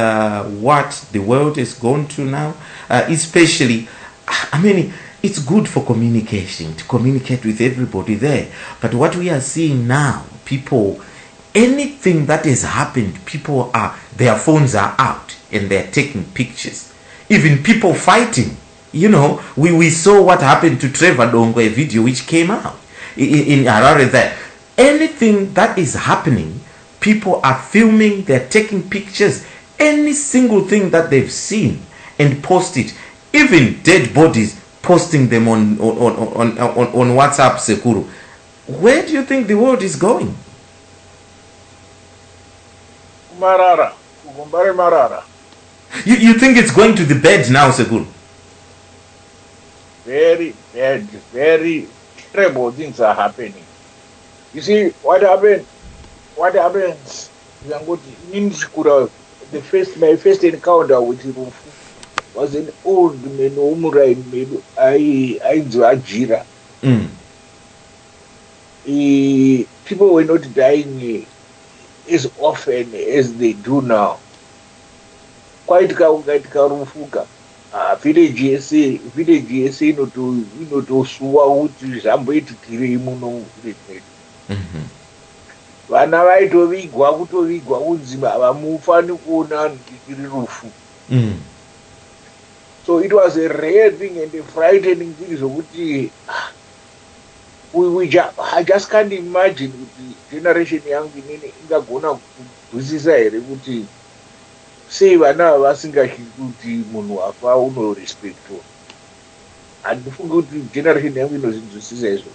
what the world is going to now? Especially, I mean, it's good for communication, to communicate with everybody there. But what we are seeing now, people, anything that has happened, people their phones are out and they're taking pictures. Even people fighting. You know, we saw what happened to Trevor Dongo, a video which came out in Harare there. Anything that is happening, people are filming, they're taking pictures, any single thing that they've seen and post it. Even dead bodies, posting them on WhatsApp, Sekuru. Where do you think the world is going? Marara. Marara. You think it's going to the bed now, Sekuru? Very bad, very terrible things are happening. You see, what happens, my first encounter with Rufu was an old man, Ajira. People were not dying as often as they do now. Quite Rufuka. Village yese inotosuwa kuti zvamboitikirei muno medu. Vana vaitovigwa kunzi havamufani kuona ndikiri rufu. So it was a rare thing and a frightening thing zvokuti I just can't imagine kuti generation yangu inini ingagona kunzwisisa here kuti sei vana vasingasviki kuti munhu afa unorespectwa. Handifungi kuti generation yangu inozvinzwisisa izvozvo.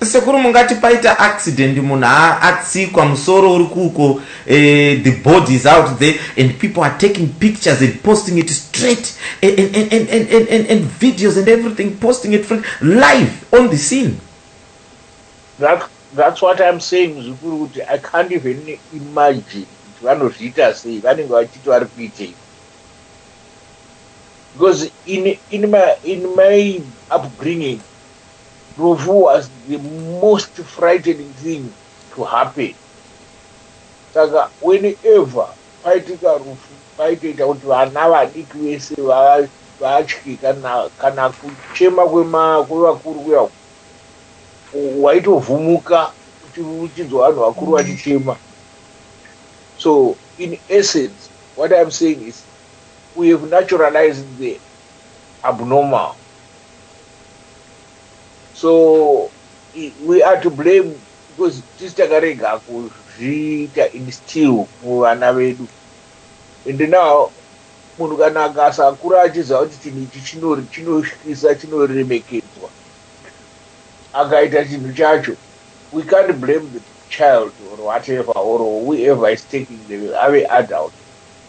Sekuru, mungati paita accident, munhu atsikwa musoro uri kuko, the body is out there and people are taking pictures and posting it straight and videos and everything, posting it live on the scene. That's what I'm saying, Zukuru. I can't even imagine. Vanozviita sei, vanenge vachiti vari kuitei. Because in my upbringing, Rufu was the most frightening thing to happen. Saka whenever paitika Rufu, paitoita kuti vana vadiki vese vatye kana kuchema kwevakuru kuya waitovhumuka uchinzwa vanhu vakuru vachichema. So, in essence, what I'm saying is, we have naturalized the abnormal. So, we are to blame because this takarega kuzviita instill muvana vedu. And now, munhu kana akasakura achiziva kuti chinhu ichi chinosvikisa chinoremekedzwa akaita chinhu chacho, we can't blame the child or whatever or whoever is taking the ave adult,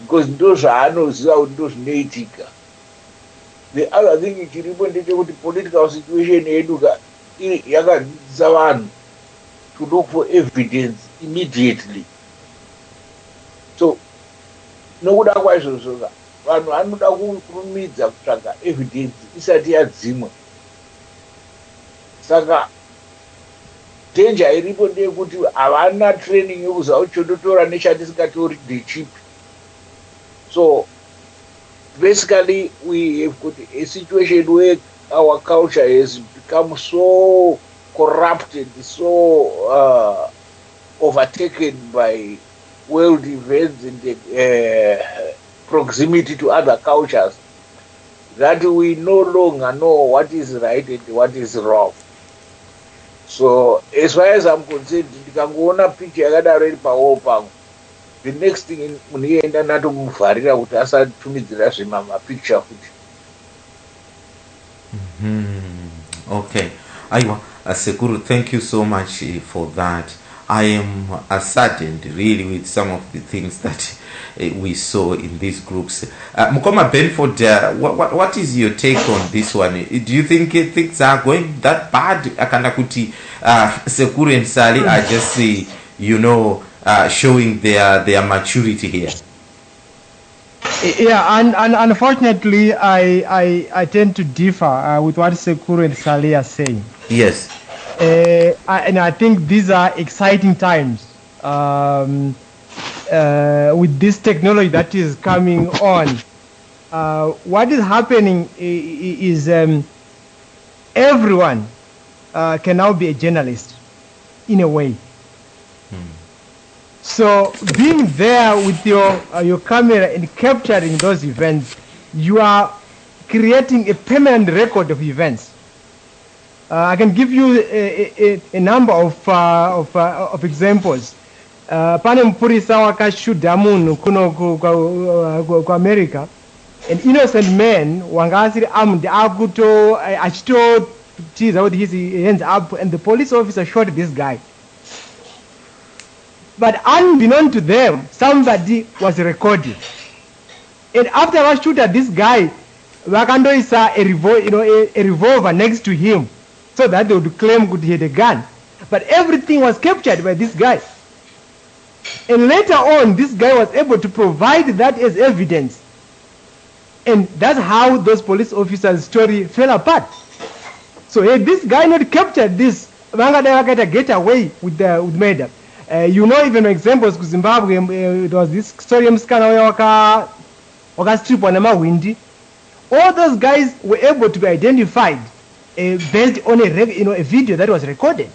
because ndo zvaanoziva kuti ndo zvinoitika. The other thing chiripo ndechekuti political situation yedu yakadzidzisa vanhu to look for evidence immediately. So nokuda kwaizvozvo vanhu vanoda kurumidza kutsvaga evidence isati yadzimwa. Saka danger iripo ndeyekuti havana training yekuziva kuti chototora nechatisingatori ndechipi. So basically we have got a situation where our culture has become so corrupted, so overtaken by world events and the proximity to other cultures, that we no longer know what is right and what is wrong. So as far as I'm concerned, ndikangoona picture yakadaro iri pawo pangu, the next thing munienda nato muvharira kuti asatumidzira zvemapicture futi. Okay. Aiwa, Sekuru, thank you so much for that. I am saddened really with some of the things that we saw in these groups. Mukoma Benford, what is your take on this one? Do you think things are going that bad? Akandakuti Sekuru and Sali are just, showing their maturity here. Yeah, and unfortunately, I tend to differ with what Sekuru and Sali are saying. Yes. And I think these are exciting times with this technology that is coming on. What is happening is everyone can now be a journalist in a way. So being there with your camera and capturing those events, you are creating a permanent record of events. I can give you a number of examples. Pane mupurisa wakashuda munhu kuno ku America, an innocent man wanga asiri armed achitotiza with his hands up, and the police officer shot this guy. But unbeknown to them, somebody was recording. And after I shoot at this guy, vakandoisa a revolver next to him, so that they would claim he had a gun. But everything was captured by this guy. And later on, this guy was able to provide that as evidence. And that's how those police officers' story fell apart. So had this guy not captured this, Vangadaya get away with murder. Even examples in Zimbabwe, it was this story waka strip on Windy. All those guys were able to be identified based on a video that was recorded.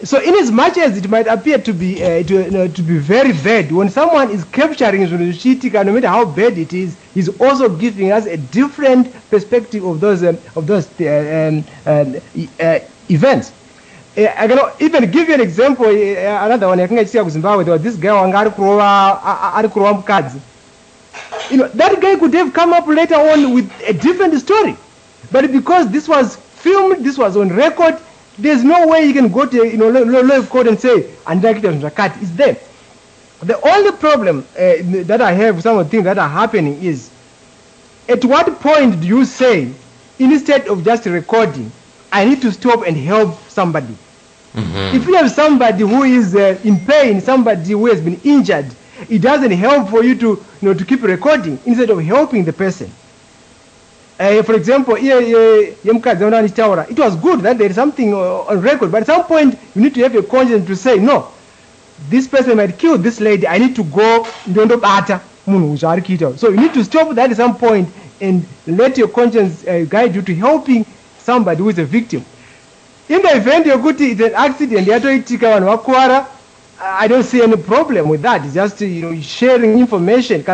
So in as much as it might appear to be very bad, when someone is capturing Shitika, no matter how bad it is, he's also giving us a different perspective of those events. I can even give you an example. Another one, I think I see Zimbabwe. There was this guy Mukadzi. That guy could have come up later on with a different story, but because this was filmed, this was on record, there's no way you can go to law court and say it's there. The only problem that I have, some of the things that are happening is, at what point do you say, instead of just recording, I need to stop and help somebody? Mm-hmm. If you have somebody who is in pain, somebody who has been injured, it doesn't help for you to keep recording instead of helping the person. For example, it was good that there is something on record, but at some point you need to have a conscience to say, no, this person might kill this lady, I need to go. So you need to stop that at some point and let your conscience guide you to helping somebody who is a victim. In the event you're good, it's an accident, I don't see any problem with that. It's just sharing information. So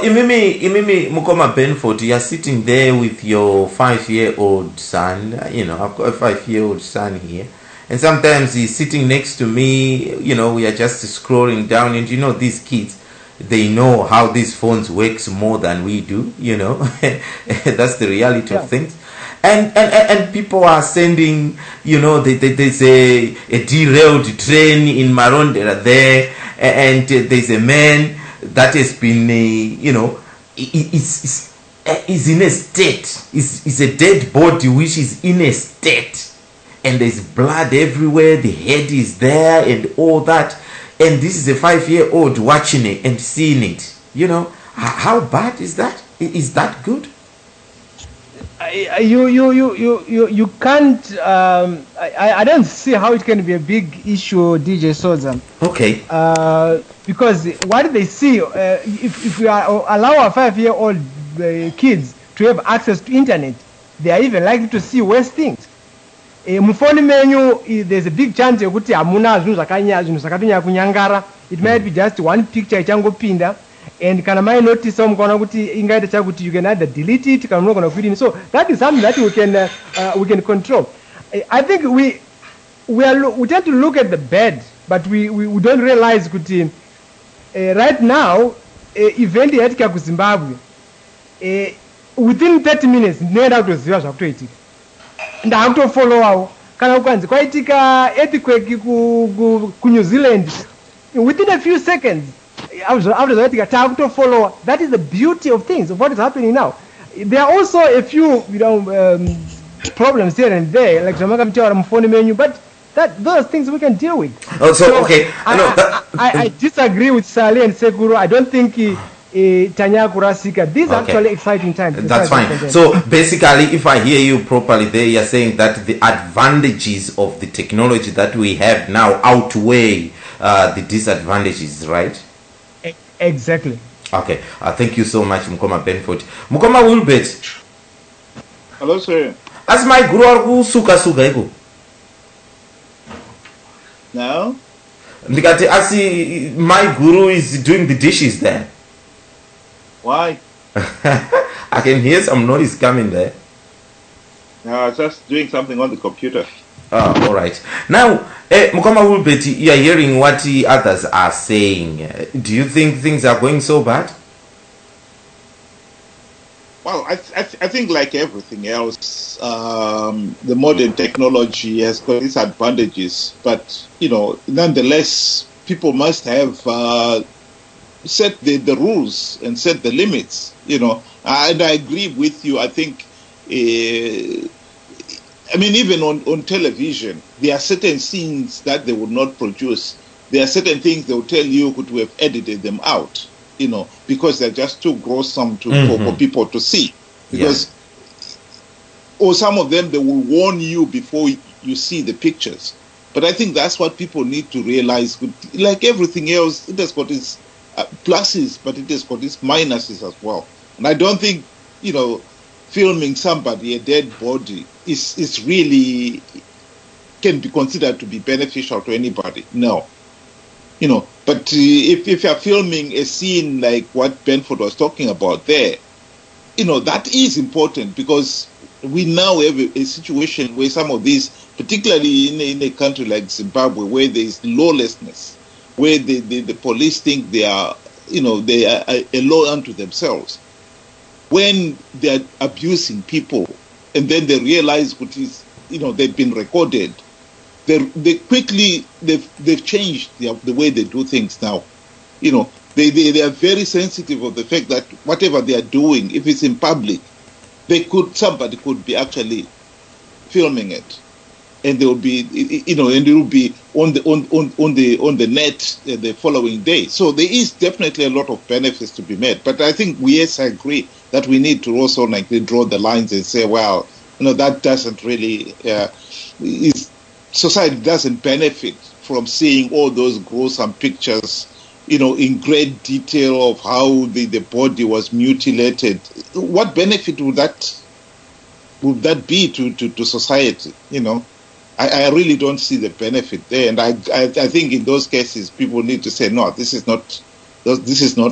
Imimi Mukoma Benford, you're sitting there with your 5-year-old son. I've got a 5-year-old son here, And sometimes he's sitting next to me, we are just scrolling down, and these kids, they know how these phones works more than we do, That's the reality of things. And people are sending, there's a derailed train in Marondera there, and there's a man that has been, is in a state, is a dead body which is in a state, and there's blood everywhere, the head is there and all that, and this is a 5-year-old watching it and seeing it. How bad is that? Is that good? You can't. I don't see how it can be a big issue, DJ Sodza. Okay. Because what they see, if we allow our 5-year-old kids to have access to internet, they are even likely to see worse things. Mufoni menu, there's a big chance yokuti hamuna zvinhu zvakatonyanya kunyangara. It might be just one picture ichangopinda, and kana mai notice mukaona kuti ingaita chakuti you can either delete it kana unogona kuidini. So that is something that we can control. I think we tend to look at the bad, but we don't realize kuti right now event yatika ku Zimbabwe within 30 minutes ndinoenda kutoziva zvakutoitika, ndakutofollowawo. Kana kukanzi kwaitika earthquake ku New Zealand, within a few seconds after that takutofollow. That is the beauty of things, of what is happening now. There are also a few problems here and there, like Jamaica Mtaura mfoni menu, but those things we can deal with. Okay. I disagree with Saleh and Seguro. I don't think Tanya Kurasika. These are actually exciting times. That's fine. So basically, if I hear you properly, there you're saying that the advantages of the technology that we have now outweigh the disadvantages, right? Exactly. Okay. Thank you so much, Mukoma Benford. Mukoma Wilbert. Hello, sir. As my guru are suka iko. No. Because I see my guru is doing the dishes there. Why? I can hear some noise coming there. No, just doing something on the computer. Oh, all right. Now, Mukoma Wilbert, you are hearing what others are saying. Do you think things are going so bad? Well, I think like everything else, the modern technology has got its advantages, but nonetheless, people must have set the rules and set the limits. And I agree with you. I think, even on television, there are certain scenes that they would not produce. There are certain things they will tell you could have edited them out. Because they're just too gruesome for people to see. Because, or some of them, they will warn you before you see the pictures. But I think that's what people need to realize. Like everything else, it has got its pluses, but it has got its minuses as well. And I don't think, filming somebody, a dead body, is really, can be considered to be beneficial to anybody. No. But if you're filming a scene like what Benford was talking about there, that is important, because we now have a situation where some of these, particularly in a country like Zimbabwe, where there is lawlessness, where the police think they are a law unto themselves. When they're abusing people and then they realize what is, they've been recorded, they quickly they've changed the way they do things now. They are very sensitive of the fact that whatever they are doing, if it's in public, somebody could be actually filming it, and they will be and it will be on the net the following day. So there is definitely a lot of benefits to be made. But I think I agree that we need to also draw the lines and say, well, that doesn't really society doesn't benefit from seeing all those gruesome pictures, in great detail of how the body was mutilated. What benefit would that be to society? I really don't see the benefit there, and I think in those cases people need to say, no, this is not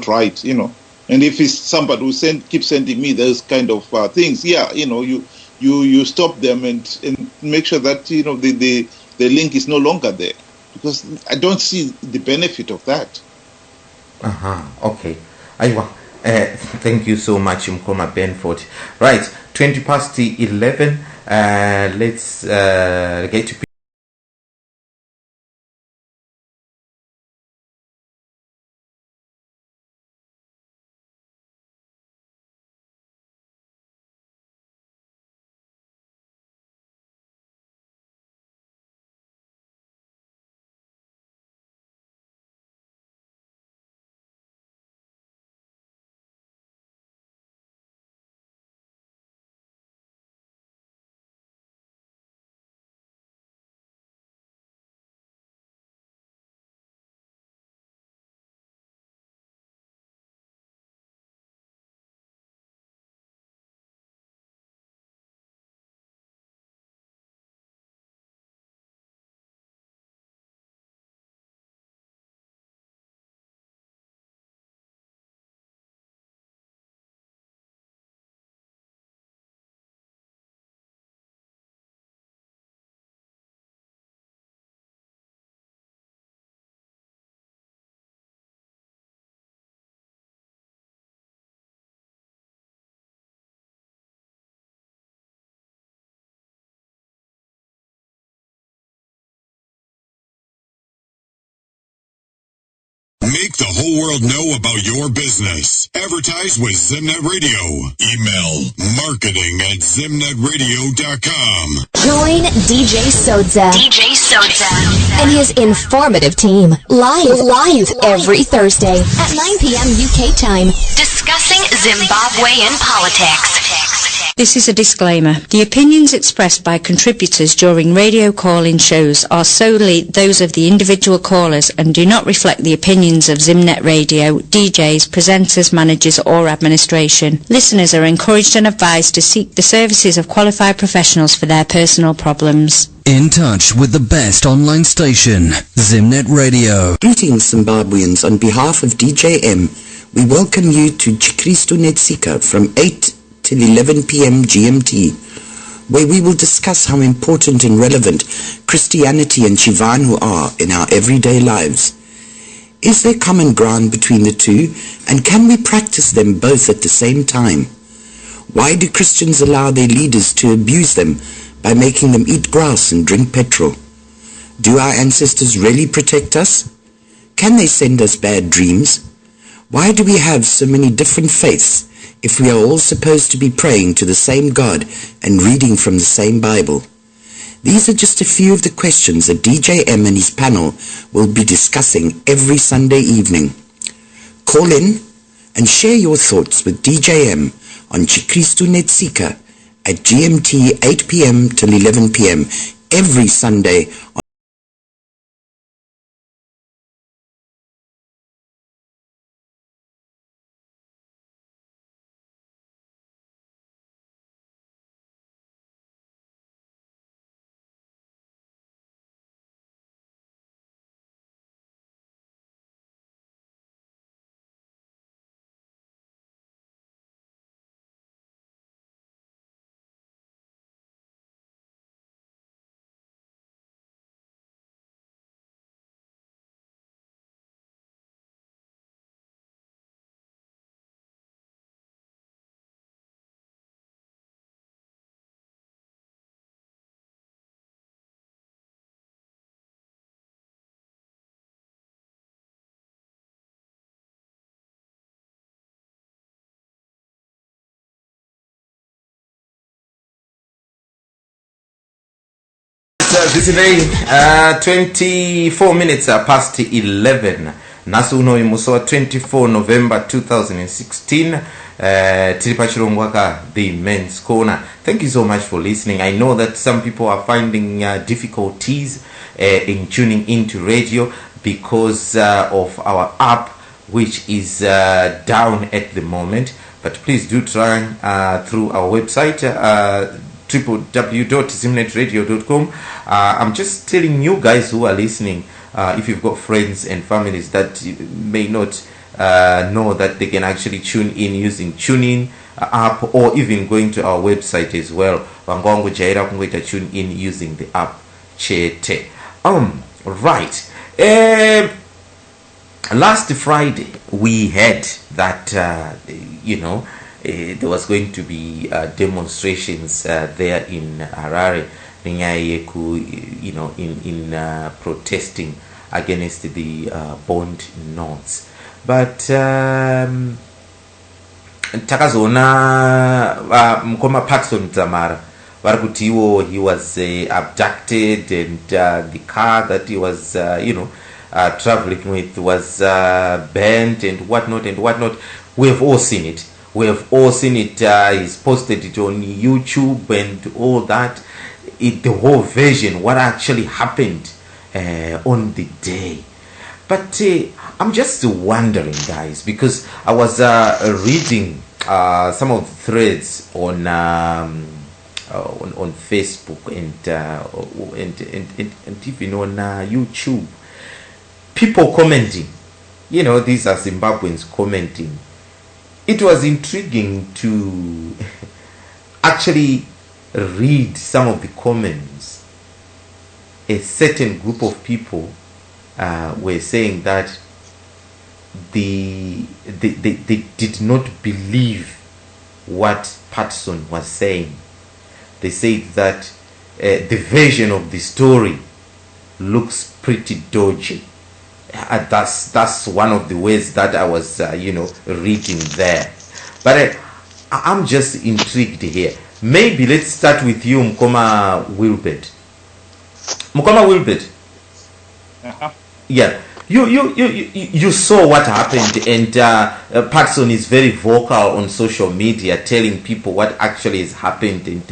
right. And if it's somebody who keeps sending me those kind of things, you stop them and make sure that the the link is no longer there, because I don't see the benefit of that. Okay. Thank you so much, Mkoma Benford. Right, 11:20. Let's get to Make the whole world know about your business. Advertise with Zimnet Radio. Email marketing@zimnetradio.com. Join DJ Sodza. And his informative team. Live every Thursday at 9 p.m. UK time. Discussing Zimbabwean politics. This is a disclaimer. The opinions expressed by contributors during radio call-in shows are solely those of the individual callers and do not reflect the opinions of Zimnet Radio, DJs, presenters, managers or administration. Listeners are encouraged and advised to seek the services of qualified professionals for their personal problems. In touch with the best online station, Zimnet Radio. Greetings Zimbabweans, on behalf of DJM, we welcome you to Chikristu Netsika from 8 till 11 p.m. GMT, where we will discuss how important and relevant Christianity and Chivanu are in our everyday lives. Is there common ground between the two, and can we practice them both at the same time? Why do Christians allow their leaders to abuse them by making them eat grass and drink petrol? Do our ancestors really protect us? Can they send us bad dreams? Why do we have so many different faiths if we are all supposed to be praying to the same God and reading from the same Bible? These are just a few of the questions that DJ M and his panel will be discussing every Sunday evening. Call in and share your thoughts with DJ M on Chikristu Netsika at GMT 8 p.m. till 11 p.m. every Sunday. Today, 24 minutes past 11. Nasu uno imuso 24 November 2016. Tiri pachirongwaka, the men's corner. Thank you so much for listening. I know that some people are finding difficulties in tuning into radio because of our app, which is down at the moment. But please do try through our website, www.zimnetradio.com. I'm just telling you guys who are listening, if you've got friends and families that may not know that they can actually tune in using TuneIn app, or even going to our website as well. Tune in using the app. chete. Right. Last Friday we heard that there was going to be demonstrations there in Harare, in protesting against the bond notes. But takazoona mukoma Patson Dzamara vari kuti he was abducted, and the car that he was traveling with was banned and whatnot and whatnot. We have all seen it. He's posted it on YouTube and all that. The whole version, what actually happened on the day. But I'm just wondering, guys, because I was reading some of the threads on Facebook and even on YouTube. People commenting, these are Zimbabweans commenting. It was intriguing to actually read some of the comments. A certain group of people were saying that they did not believe what Patson was saying. They said that the version of the story looks pretty dodgy. That's one of the ways that I was reading there. But I'm just intrigued here. Maybe let's start with you, Mkoma Wilbert. Yeah, you saw what happened, and Patson is very vocal on social media, telling people what actually has happened, and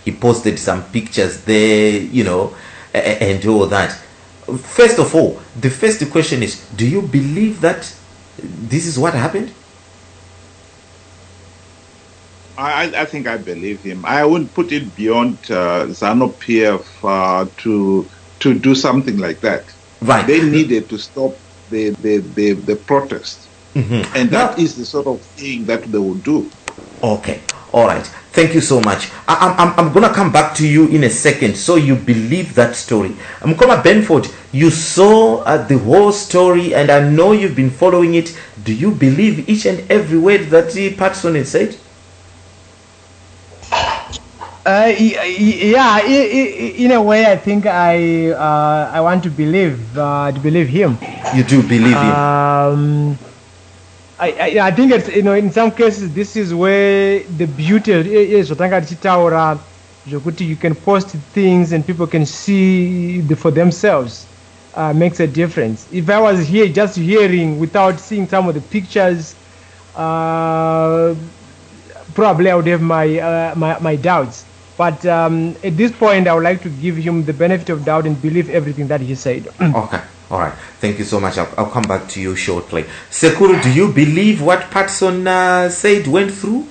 he posted some pictures there, and all that. First of all, the first question is, do you believe that this is what happened? I think I believe him. I wouldn't put it beyond ZANU-PF to do something like that. Right. They needed to stop the protest. Mm-hmm. And that is the sort of thing that they will do. Okay. All right. Thank you so much. I'm going to come back to you in a second. So you believe that story. Mkoma Benford, you saw the whole story, and I know you've been following it. Do you believe each and every word that Patson has said? Yeah, in a way, I think I want to believe him. You do believe him? I think it's, in some cases this is where the beauty is. You can post things and people can see for themselves. Makes a difference. If I was here just hearing without seeing some of the pictures, probably I would have my doubts. But at this point, I would like to give him the benefit of doubt and believe everything that he said. Okay. All right. Thank you so much. I'll come back to you shortly. Sekuru, do you believe what Patson said went through?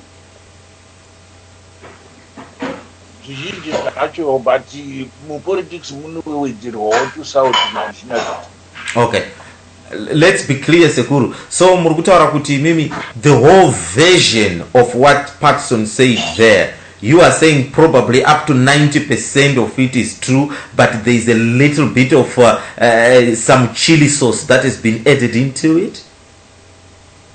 Okay. Let's be clear, Sekuru. So, Murugutaura kuti mimi, the whole version of what Patson said there, you are saying probably up to 90% of it is true, but there is a little bit of some chili sauce that has been added into it?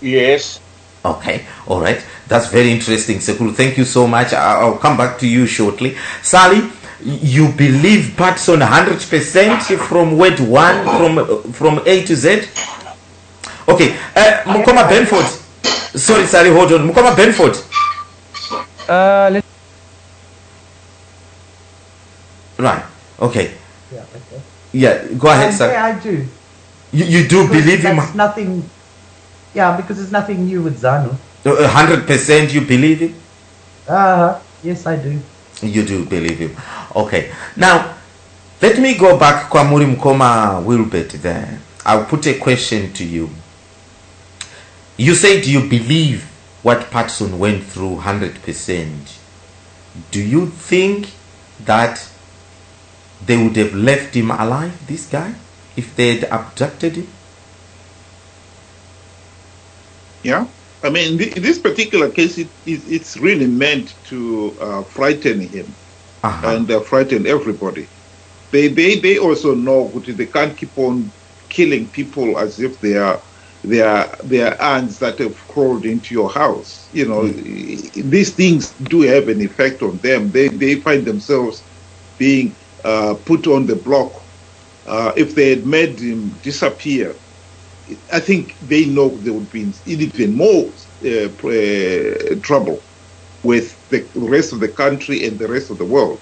Yes. Okay, all right. That's very interesting, Sekuru. Thank you so much. I'll come back to you shortly. Sally, you believe Patson 100% from word one, from A to Z? Okay, Mukoma Benford. Sorry, Sally, hold on. Mukoma Benford. Right. Okay. Yeah. Okay. Yeah. Go ahead, sir. Yeah, I do. You do because believe him? That's nothing. Yeah, because there's nothing new with ZANU. 100% you believe him? Yes, I do. You do believe him. Okay. Now, let me go back kwa Muri Mkoma Wilbert there. I'll put a question to you. You said you believe what Patson went through 100%. Do you think that they would have left him alive, this guy, if they had abducted him? Yeah. I mean, in this particular case, it's really meant to frighten him and frighten everybody. they also know that they can't keep on killing people as if they are ants that have crawled into your house. You know, these things do have an effect on them. They find themselves being put on the block. If they had made him disappear, I think they know they would be in even more trouble with the rest of the country and the rest of the world.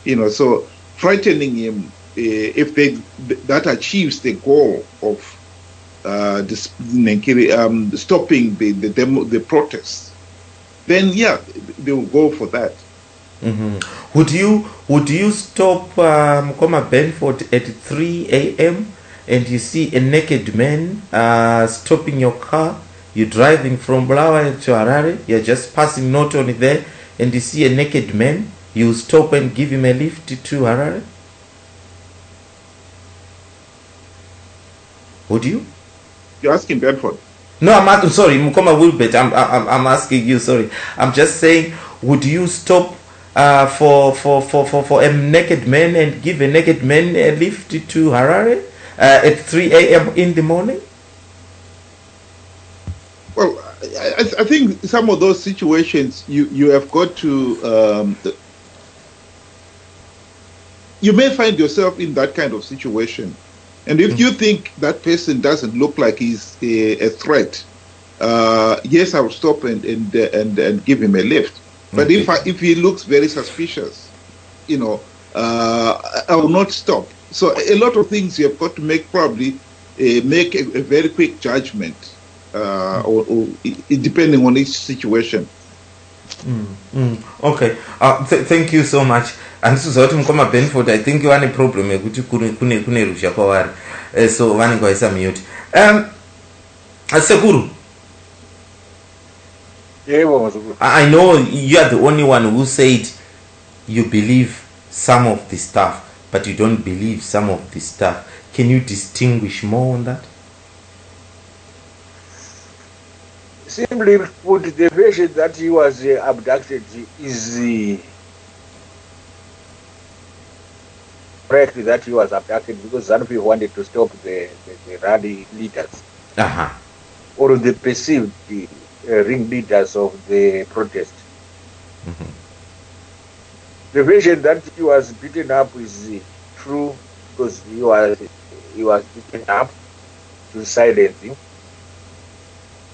You know, so frightening him, if that achieves the goal of stopping the protests, then yeah, they will go for that. Would you stop Mkoma Benford at 3 a.m. and you see a naked man stopping your car? You're driving from Bulawayo to Harare, you're just passing not only there, and you see a naked man, you stop and give him a lift to Harare? Would you? You're asking Benford? No, I'm sorry, Mkoma Wilbert. I'm asking you. Sorry, I'm just saying. Would you stop for a naked man and give a naked man a lift to Harare at 3 a.m. in the morning? Well, I think some of those situations you have got to. You may find yourself in that kind of situation. And if you think that person doesn't look like he's a threat, yes, I will stop and give him a lift. But if he looks very suspicious, you know, I will not stop. So a lot of things you have got to make make a very quick judgment, or depending on each situation. Okay. Thank you so much. And this is what Mkoma Benford, I think you have a problem with kune rusha kwawari. So vanenge vaisa mute. Sekuru, I know you are the only one who said you believe some of the stuff, but you don't believe some of the stuff. Can you distinguish more on that? Simply put, the version that he was abducted is correct, that he was abducted because ZANU-PF wanted to stop the rally leaders, or the perceived ringleaders of the protest. The version that he was beaten up is true because he was beaten up to silence him.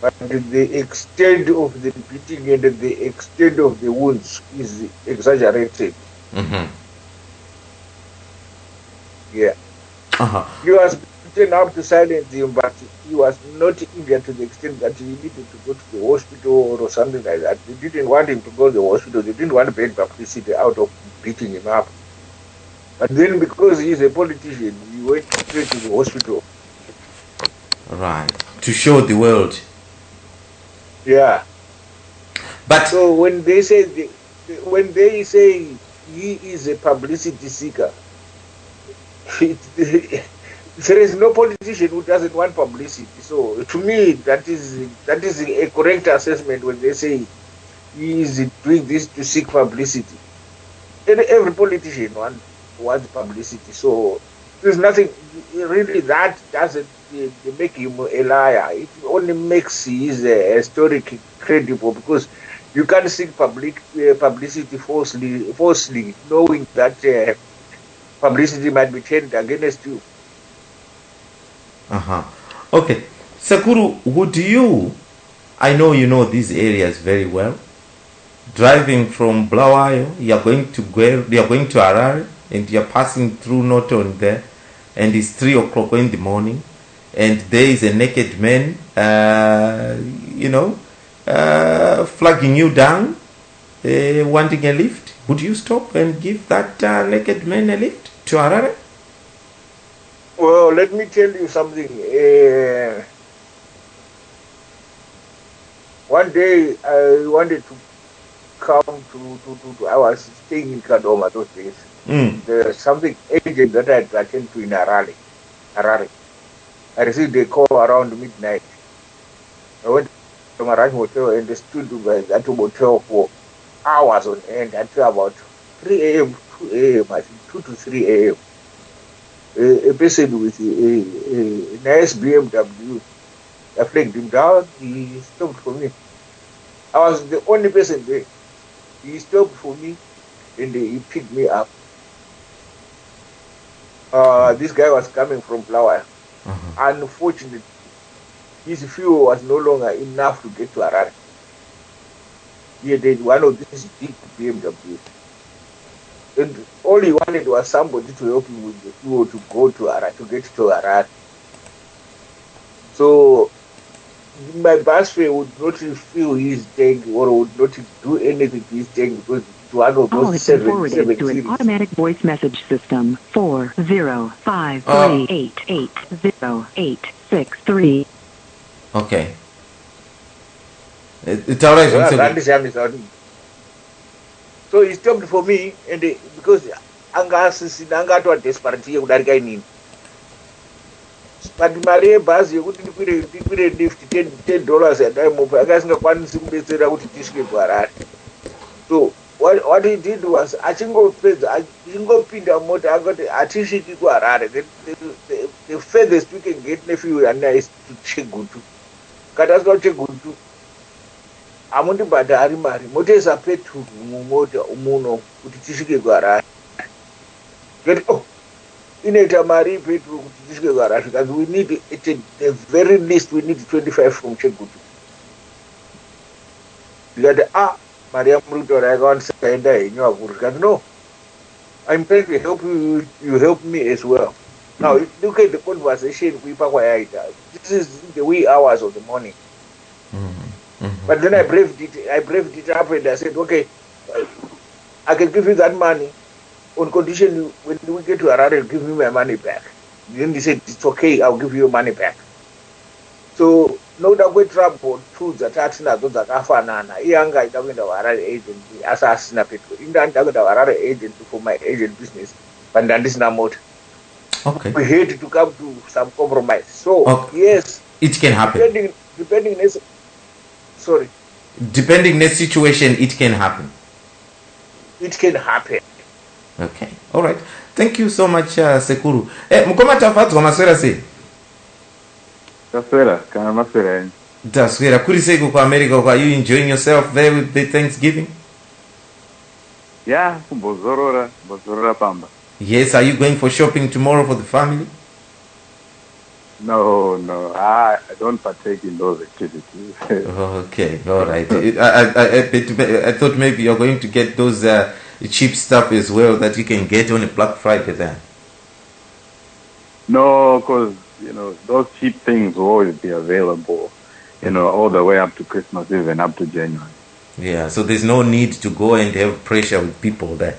But the extent of the beating and the extent of the wounds is exaggerated. Yeah. He was beaten up to silence him, but he was not injured to the extent that he needed to go to the hospital or something like that. They didn't want him to go to the hospital. They didn't want bad publicity out of beating him up. But then, because he's a politician, he went straight to the hospital. Right. To show the world. Yeah. But so when they say he is a publicity seeker, there is no politician who doesn't want publicity. So to me, that is a correct assessment when they say he is doing this to seek publicity. And every politician wants publicity. So there's nothing really that doesn't make him a liar. It only makes his story credible, because you can't seek publicity falsely, knowing that publicity might be turned against you. Okay. Sekuru, would you, I know you know these areas very well, driving from Bulawayo, you're going to Harare, and you're passing through Norton there, and it's 3 o'clock in the morning, and there is a naked man, flagging you down, wanting a lift. Would you stop and give that naked man a lift to Harare? Well, let me tell you something. One day I wanted to come to I was staying in Kadoma those days. There's something agent that I had to attend to in Harare. I received a call around midnight. I went to my hotel and stood by that hotel for hours on end until about 3 a.m., 2 a.m., I think 2 to 3 a.m. a person with a nice BMW. I flagged him down. He stopped for me. I was the only person there. He stopped for me and he picked me up. This guy was coming from Flower. Unfortunately, his fuel was no longer enough to get to Harare. He had one of these big BMW. And all he wanted was somebody to help him with the fuel to go to Harare, to get to Harare. So my bus fare would not fill his tank or would not do anything to his tank because it's one of those seven to series. an automatic voice message system. 40538808863. Okay. It's all right. So he stopped for me, and because anga to desperate kudarika inini. But mari yebhazi yekuti ndikwire lift $10 yandaimupa akasingakwanisi kubetsera kuti tisvike kuHarare. So what he did was achingopinda mota akati hatisviki kuHarare. The furthest we can get nefuel yana is to Chegutu. Kati asvika kuChegutu hamundibhadhari mari, motoisa petrol mumota muno kuti tisvike kuHarare. Inoita mari petrol kuti tisvike kuHarare because we need, at the very least we need 25 from Chegutu. Ndikati mari yamuri kutaura yakawandisa kaenda henyu akuru. Ndikati no, I'm trying to help you, you help me as well. Now look at the conversation kuipa kwayaita. This is the wee hours of the morning. But then I braved it up and I said, okay, I can give you that money on condition when we get to Harare, give me my money back. Then he said, it's okay, I'll give you your money back. So, no doubt trouble tools that are those that are fanana. Young guy talking to Harare agent, assassin people. In that talking to Harare agent for my agent business, but then this not. Okay. We had to come to some compromise. So, yes, it can happen. Depending on the situation, it can happen. It can happen. Okay. All right. Thank you so much, Sekuru. Mukoma tafadzwa maswera sei? Taswera, kana maswera yani. Taswera, kuri sei ku America? Are you enjoying yourself there with the Thanksgiving? Yeah, bozorora pamba. Yes, are you going for shopping tomorrow for the family? No, I don't partake in those activities. Okay, all right. I thought maybe you're going to get those cheap stuff as well that you can get on a Black Friday then. No, because, those cheap things will always be available, all the way up to Christmas, even up to January. Yeah, so there's no need to go and have pressure with people there.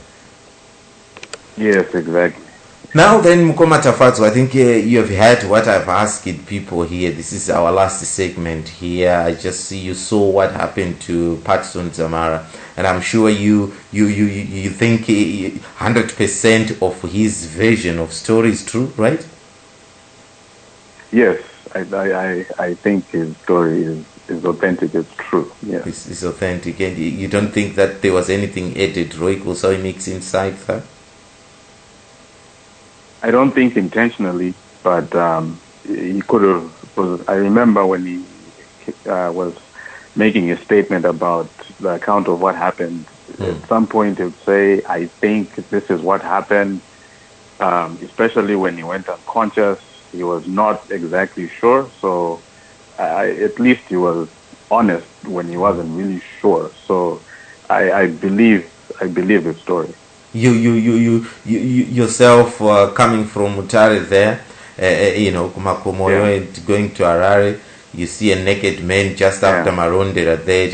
Yes, exactly. Now then, Mukoma Tafadzwa, I think you have heard what I've asked people here. This is our last segment here. I just see you saw what happened to Patson Zamara, and I'm sure you think 100% of his version of story is true, right? Yes, I think his story is authentic. It's true. Yeah, it's authentic, and you don't think that there was anything added, Roy Kusoi mix inside that? I don't think intentionally, but he could have. I remember when he was making a statement about the account of what happened. At some point, he would say, "I think this is what happened." Especially when he went unconscious, he was not exactly sure. So, at least he was honest when he wasn't really sure. So, I believe his story. You yourself coming from Mutare there, Kumakomoyo and going to Harare, you see a naked man just after Marondera there,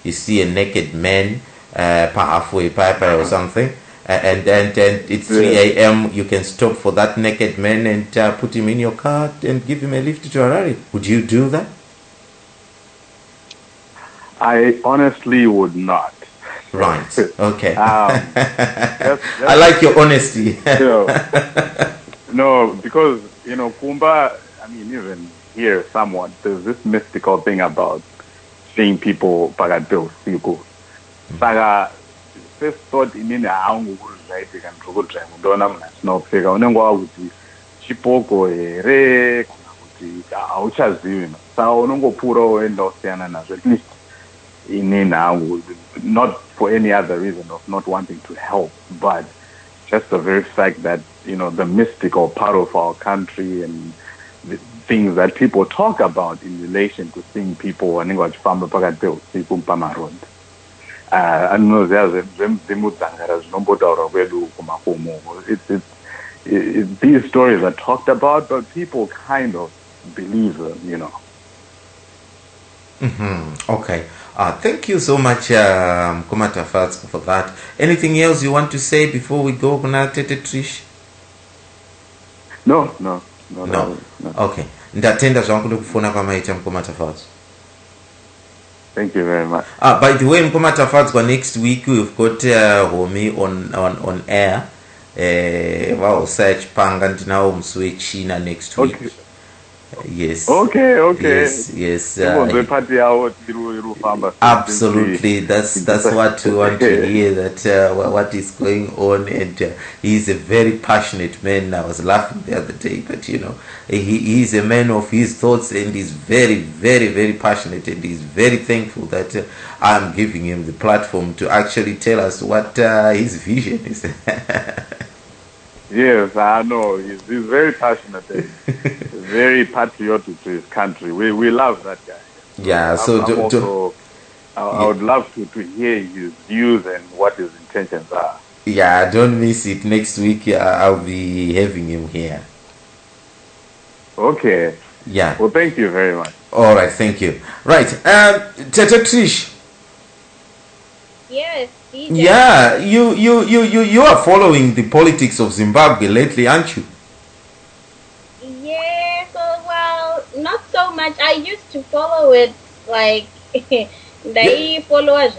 you see a naked man halfway Piper or something, and it's 3 a.m. You can stop for that naked man and put him in your car and give him a lift to Harare. Would you do that? I honestly would not. Right. Okay. I like your honesty. No, because Kumba. I mean, even here, somewhat there's this mystical thing about seeing people pagatil siku. Saga first thought inini haangokuzvaitika ndokudrive ndoona munhu asinopfeka unenge wakuti chipoko here kana kuti hauchazivi saka unongopfuura woenda usiyana nazvo at least inini hangu, not for any other reason of not wanting to help, but just the very fact that, you know, the mystical part of our country and the things that people talk about in relation to seeing people vanenge vachifamba pakati peusiku pamaroad. Anoziva zvemudzangara zvinombotaurwa kwedu kumakomo. These stories are talked about, but people kind of believe them, you know. Okay. Thank you so much, Mkumata Fats, for that. Anything else you want to say before we go, Tete Trish? No. Okay. Ndatenda zvangu kufuna pamaita Mkumata Fats. Thank you very much. By the way, Mkumata Fats, next week we've got Homi on air. Wow, search Pangant now China next week. Okay. Yes. Okay. Yes. Absolutely. That's what we want to hear. That what is going on, and he's a very passionate man. I was laughing the other day, but you know, he is a man of his thoughts, and he's very, very, very passionate, and he's very thankful that I'm giving him the platform to actually tell us what his vision is. Yes, I know. He's very passionate. Very patriotic to his country. We love that guy. Yeah, so I would love to hear his views and what his intentions are. Yeah, don't miss it. Next week I'll be having him here. Okay. Yeah. Well, thank you very much. All right, thank you. Right, Tete Trish. Yes. DJ. Yeah, you are following the politics of Zimbabwe lately, aren't you? Yeah, well, not so much. I used to follow it, like, they followers,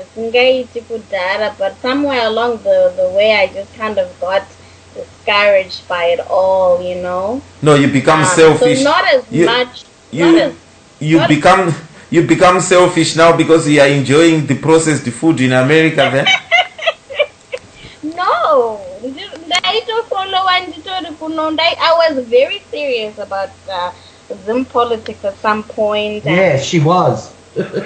but somewhere along the way, I just kind of got discouraged by it all, you know? No, you become selfish. So not as much. You become selfish now because you are enjoying the processed food in America then? No. I was very serious about Zim politics at some point. Yeah, she was.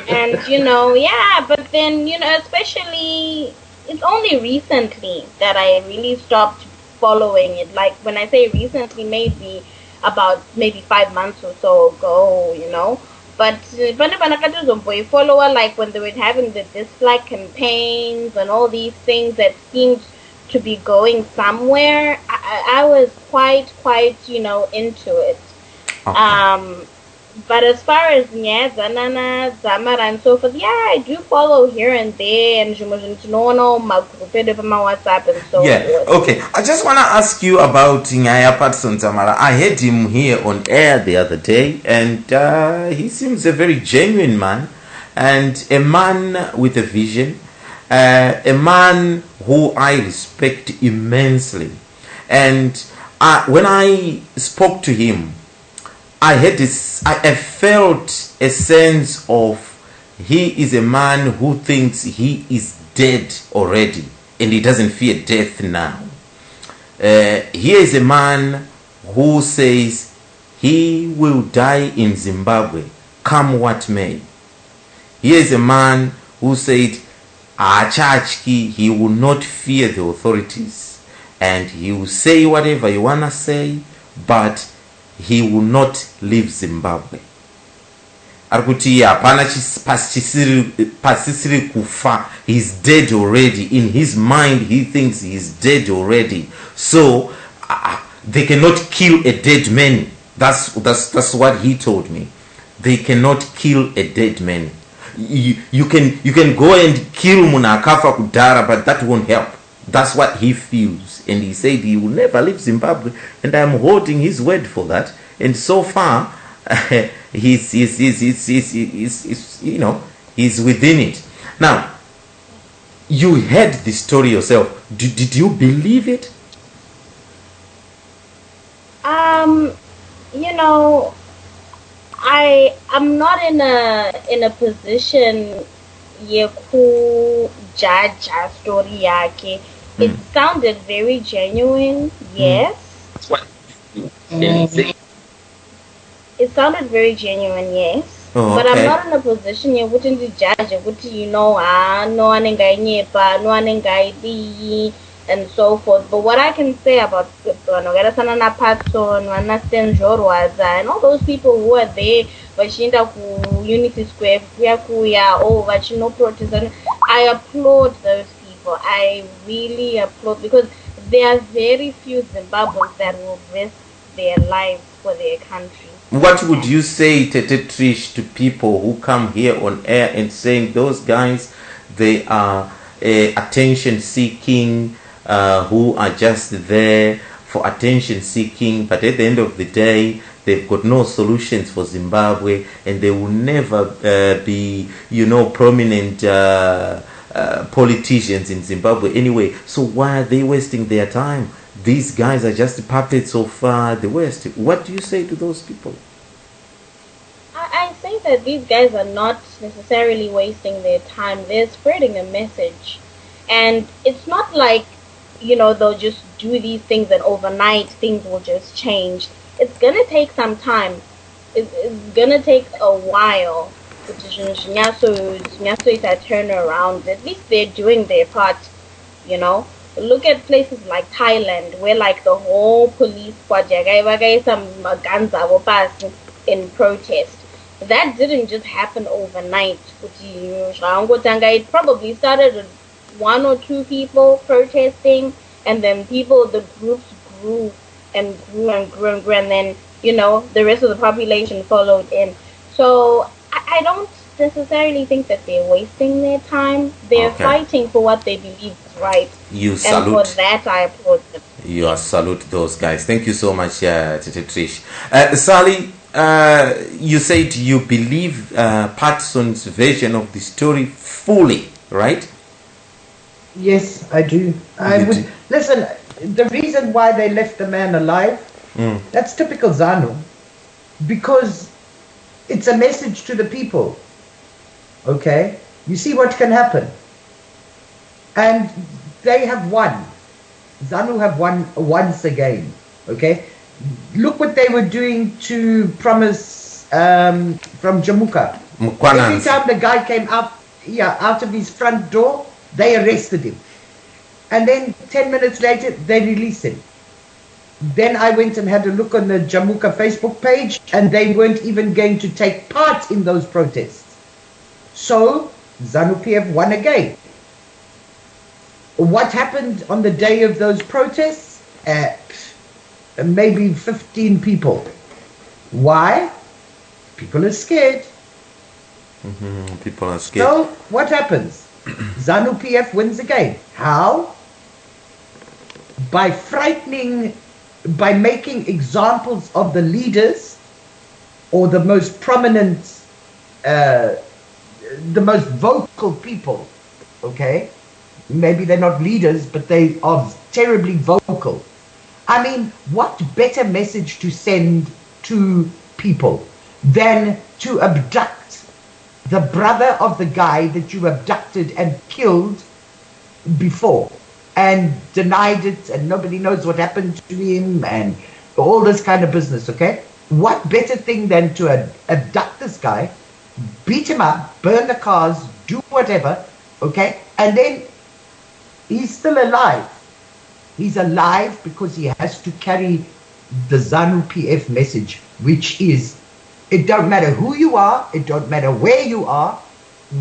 And, you know, yeah, but then, you know, especially, it's only recently that I really stopped following it. Like, when I say recently, maybe 5 months or so ago, you know. But follower, like when they were having the dislike campaigns and all these things that seemed to be going somewhere, I was quite, you know, into it. Okay. But as far as Zanana, Zamara and so forth, yeah, I do follow here and there, and WhatsApp and so forth. Okay. I just want to ask you about Ngaya Patson Zamara. I heard him here on air the other day, and he seems a very genuine man, and a man with a vision, a man who I respect immensely. And when I spoke to him, I felt a sense of he is a man who thinks he is dead already and he doesn't fear death now. Here is a man who says he will die in Zimbabwe, come what may. Here is a man who said he will not fear the authorities and he will say whatever you want to say, but he will not leave Zimbabwe. Arikuti hapana pasisiri kufa. He's dead already. In his mind, he thinks he's dead already. So they cannot kill a dead man. That's what he told me. They cannot kill a dead man. You can go and kill Munakafa Kudara, but that won't help. That's what he feels, and he said he will never leave Zimbabwe, and I am holding his word for that. And so far, he's you know, he's within it. Now, you heard the story yourself. Did you believe it? You know, I'm not in a position jaja story yake. It sounded very genuine, yes. It sounded very genuine, yes. But I'm not in a position yet wouldn't judge it, you know, no one and so forth. But what I can say about and all those people who are there, Vashinda ku Unity Square, Vachino protest, I applaud those people. I really applaud, because there are very few Zimbabweans that will risk their lives for their country. What would you say, Tete Trish, to people who come here on air and saying those guys, they are attention seeking, who are just there for attention seeking, but at the end of the day, they've got no solutions for Zimbabwe, and they will never be, prominent politicians in Zimbabwe anyway. So why are they wasting their time? These guys are just puppets of the West. What do you say to those people? I think that these guys are not necessarily wasting their time. They're spreading a message. And it's not like, they'll just do these things and overnight things will just change. It's going to take some time. It's going to take a while. To turn around. At least they're doing their part, Look at places like Thailand, where the whole police squad some guns in protest. That didn't just happen overnight. It probably started with 1 or 2 people protesting, and then the groups grew and grew and grew and grew, and then the rest of the population followed in. So I don't necessarily think that they're wasting their time. They're fighting for what they believe is right. You salute. And for that, I applaud them. You salute those guys. Thank you so much, Tete Trish. Sally, you said you believe Patson's version of the story fully, right? Yes, I do. Listen, the reason why they left the man alive, that's typical ZANU, because it's a message to the people. Okay? You see what can happen. And they have won. ZANU have won once again. Okay? Look what they were doing to Promise from Jamuka. Every time the guy came out of his front door, they arrested him. And then 10 minutes later, they released him. Then I went and had a look on the Jamuka Facebook page, and they weren't even going to take part in those protests. So, ZANU-PF won again. What happened on the day of those protests? Maybe 15 people. Why? People are scared. People are scared. So, what happens? ZANU-PF wins again. How? By making examples of the leaders or the most prominent, the most vocal people, okay? Maybe they're not leaders, but they are terribly vocal. I mean, what better message to send to people than to abduct the brother of the guy that you abducted and killed before and denied it, and nobody knows what happened to him and all this kind of business, okay? What better thing than to abduct this guy, beat him up, burn the cars, do whatever, okay? And then he's still alive. He's alive because he has to carry the ZANU-PF message, which is, it don't matter who you are, it don't matter where you are,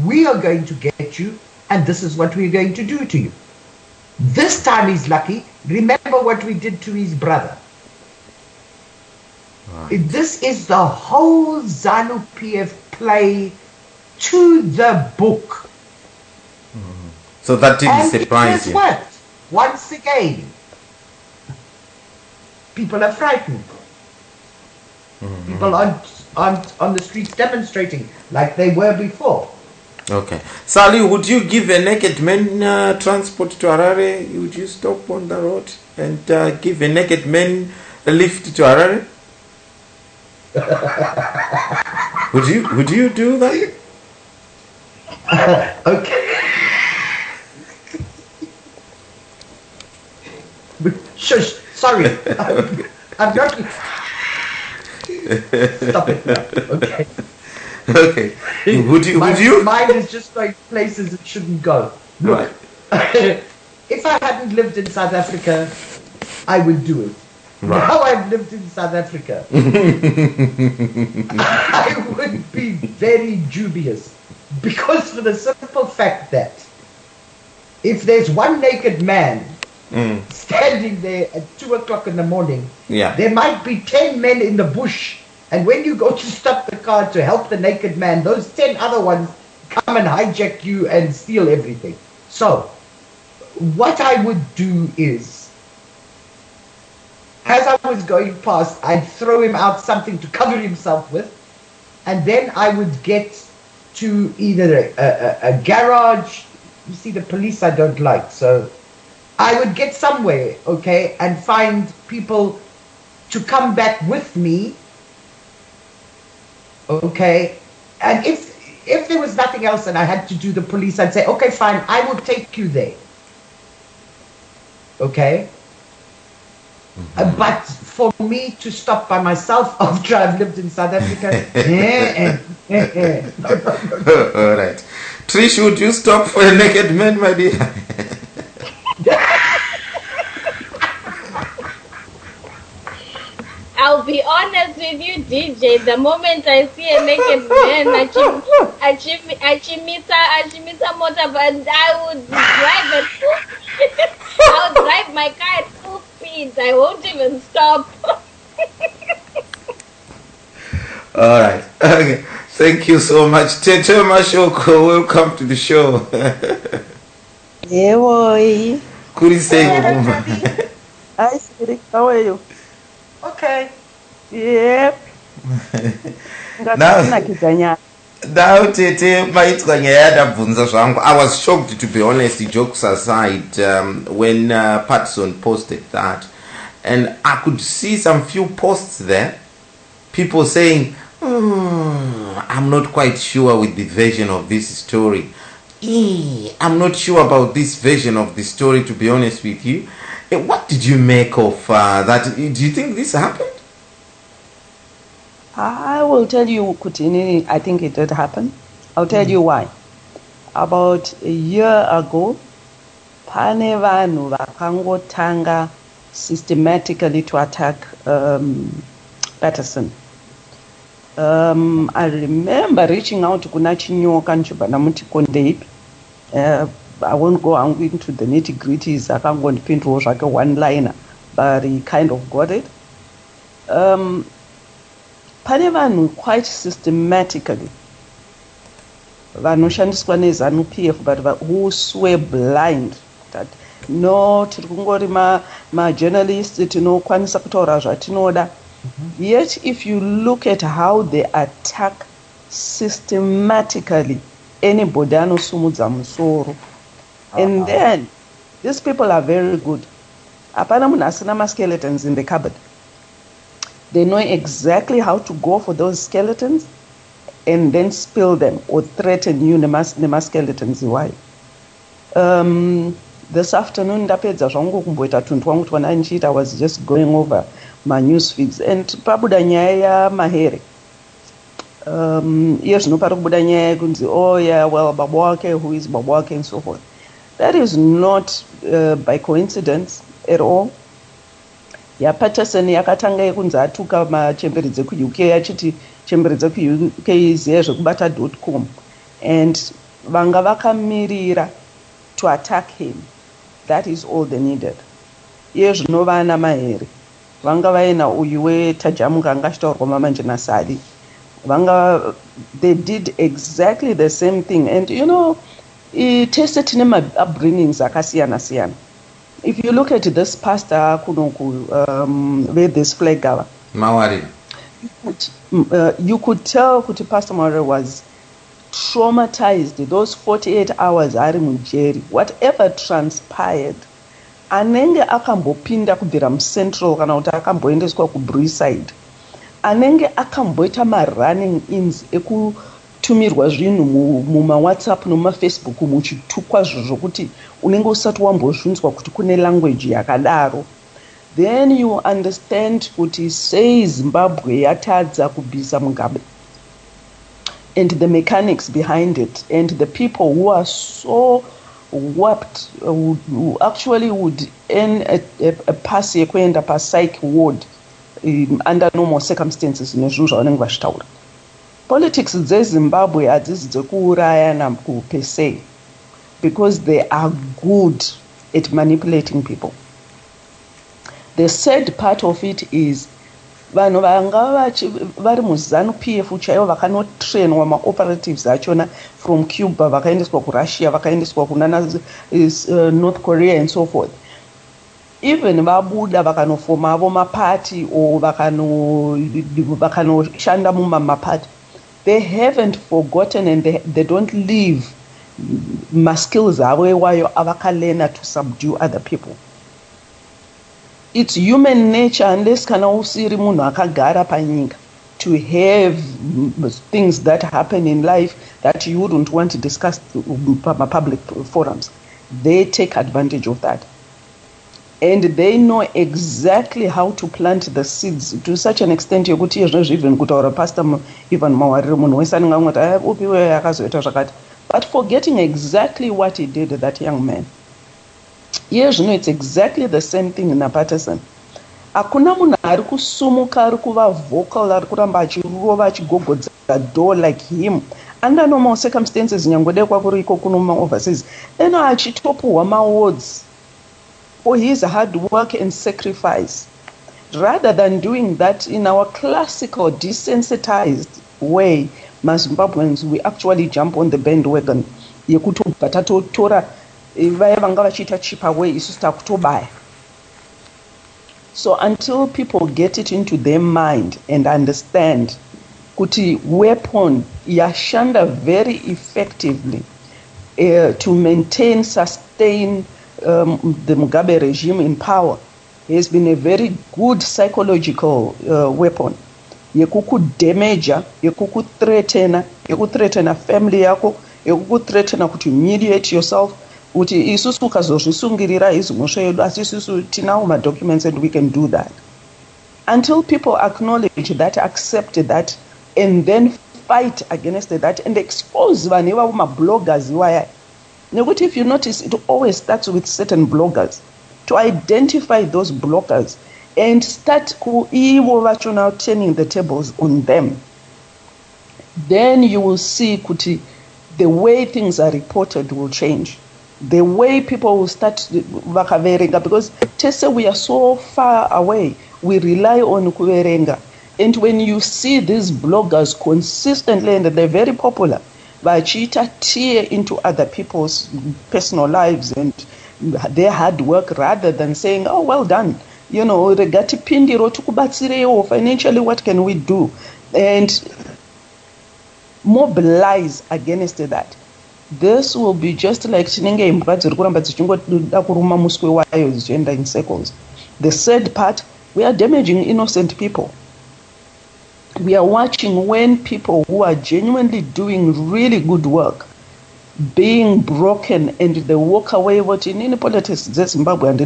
we are going to get you, and this is what we're going to do to you. This time he's lucky. Remember what we did to his brother. Right. This is the whole ZANU-PF play to the book. So that didn't surprise you. What? Once again, people are frightened. People aren't on the streets demonstrating like they were before. Okay. Sally, would you give a naked man transport to Harare? Would you stop on the road and give a naked man a lift to Harare? Would you do that? Okay. sorry. I'm not. Stop it now. Okay. Okay. Would you? My mind is just going places it shouldn't go. Look, if I hadn't lived in South Africa, I would do it. Right. Now I've lived in South Africa, I would be very dubious, because for the simple fact that if there's one naked man standing there at 2 o'clock in the morning, there might be 10 men in the bush, and when you go to stop the car to help the naked man, those 10 other ones come and hijack you and steal everything. So what I would do is, as I was going past, I'd throw him out something to cover himself with, and then I would get to either a garage. You see, the police I don't like, so I would get somewhere, okay, and find people to come back with me, okay, and if there was nothing else and I had to do the police, I'd say, okay, fine, I will take you there, okay. But for me to stop by myself after I've lived in South Africa, no. All right. Trish, would you stop for a naked man, my dear? I'll be honest with you, DJ. The moment I see a naked man, I motorbike, I would drive at full speed. I would drive my car at full speed. I won't even stop. All right. Okay. Thank you so much. Tete Mashoko, welcome to the show. Yeah, boy. Kuri say, woman. Hi, Siri. How are you? Okay. Yep. Now, Tete, I was shocked, to be honest, jokes aside, when Patson posted that. And I could see some few posts there, people saying, I'm not quite sure with the version of this story. I'm not sure about this version of the story, to be honest with you. What did you make of that? Do you think this happened? I will tell you, Kutini, I think it did happen. I'll tell you why. About a year ago, pane vanhu vakangotanga systematically to attack Patterson. I remember reaching out to kuna Chinyoka nchibana muti kondeipi. I won't go into the nitty-gritties. I can't go and paint like a one-liner, but he kind of got it. Pane vanhu quite systematically vanoshandiswa neZANU-PF, but who swear blind that no, tiri kungori ma-journalists tinokwanisa kutaura zvatinoda. Yet if you look at how they attack systematically anybody anosumudza musoro, and then these people are very good. Apana munhu asina ma-skeletons in the cupboard. They know exactly how to go for those skeletons and then spill them or threaten you nema-skeletons. Why? This afternoon, I was just going over my news feeds and pabuda nyaya mahere. Yes, no pabuda nyaya kunzi, oh yeah, well, babwake, who is babwake, and so forth. That is not by coincidence at all. Ya Patterson yakatanga yekunzi atuka machemberedze ku-UK achiti chemberedze ku-UK iziye zvekubata.com, and vanga vakamirira to attack him. That is all they needed. Iye zvino vana mahere vanga vaina uyu wetajamuka anga achitaurwa mamanje nasadi vanga, they did exactly the same thing. And you know, tese tine upbringings akasiyana siyana. If you look at this pastor kunoku with this flag cover, Mawari, you could tell kuti Pastor Mawari was traumatized those 48 hours ari mujeri. Whatever transpired, anenge akambopinda kubvira mucentral kana kuti akamboendeswa kubruiside, anenge akamboita ma-running ins ekutumirwa zvinhu mumawhatsapp nomumafacebook muchitukwa zvokuti unenge usati wambozvinzwa kuti kune language yakadaro. then you understand kuti sei Zimbabwe yatadza kubvisa Mugabe, and the mechanics behind it, and the people who are so warped, who actually would earn a pass yekuenda pa psych ward under normal circumstances nezvinhu zvavanenge vachitaura. Politics dzeZimbabwe hadzisi dzekuurayana per se, because they are good at manipulating people. The sad part of it is vanhu vanga vari muZANU-PF chaivo vakanotrainwa maoperatives achona from Cuba vakaendeswa kuRussia, vakaendeswa kunana North Korea and so forth. Even vabuda vakanofomavo mapati or vakanoshanda mumapati, they haven't forgotten and they don't leave maskills avo iwayo avakalena to subdue other people. It's human nature, unless kana usiri munhu akagara panyika, to have things that happen in life that you wouldn't want to discuss in public forums. They take advantage of that. And they know exactly how to plant the seeds to such an extent yokuti even kutaura pastor even mawariro munhu wese anenge angoti upiwe akazoita zvakati, but forgetting exactly what he did, that young man. Yes, you know, it's exactly the same thing in Patterson. Hakuna munhu ari kusumuka, ari kuva vocal, ari kuramba achirova achigogodza door like him. Under normal circumstances, nyangodekwa kuri iko kuno overseas, eno achitopuhwa ma-awards for his hard work and sacrifice. Rather than doing that in our classical desensitized way, Zimbabweans, we actually jump on the bandwagon yekuti tatotora vaya vanga vachiita cheaper way isusu takutobaya. So until people get it into their mind and understand kuti weapon yashanda very effectively to maintain, sustain the Mugabe regime in power, has been a very good psychological weapon. Yekukudamaja, yekuthreatena family yako, yekuthreatena kuti humiliate yourself, kuti isusu ukazozvisungirira izimhosva yedu, asi isusu tinawo ma-documents and we can do that. Until people acknowledge that, accept that, and then fight against that and expose vanhu ivavo ma-bloggers iwaya. Nekuti if you notice, it always starts with certain bloggers. To identify those bloggers and start ivo vachona turning the tables on them, then you will see kuti the way things are reported will change. The way people will start vakaverenga, because tese we are so far away, we rely on kuverenga. And when you see these bloggers consistently, and they're very popular, vachiita tear into other people's personal lives and their hard work, rather than saying, oh, well done, you know, regati pindiro tukubatsirewo, financially what can we do, and mobilize against that. This will be just like chinenge imbwa dziri kuramba dzichingoda kuruma muswe wayo dzichienda in circles. The sad part, we are damaging innocent people. We are watching when people who are genuinely doing really good work being broken, and they walk away watching in politics Zimbabwe and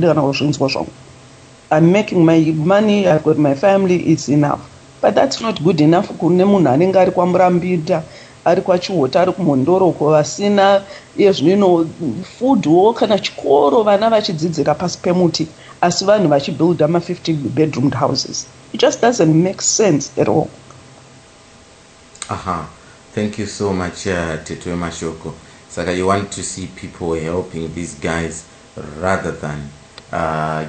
I'm making my money, I've got my family, it's enough. But that's not good enough. Kune munhu anenge ari kwamurambira, ari kwachiwota, ari kumhondoroko, vasina foodwo kana chikoro, vana vachidzidzira pasi pemuti, asi vanhu vachibuilda ma-50 bedroomed houses. It just doesn't make sense at all. Thank you so much, Tetwe Mashoko. Saka, you want to see people helping these guys rather than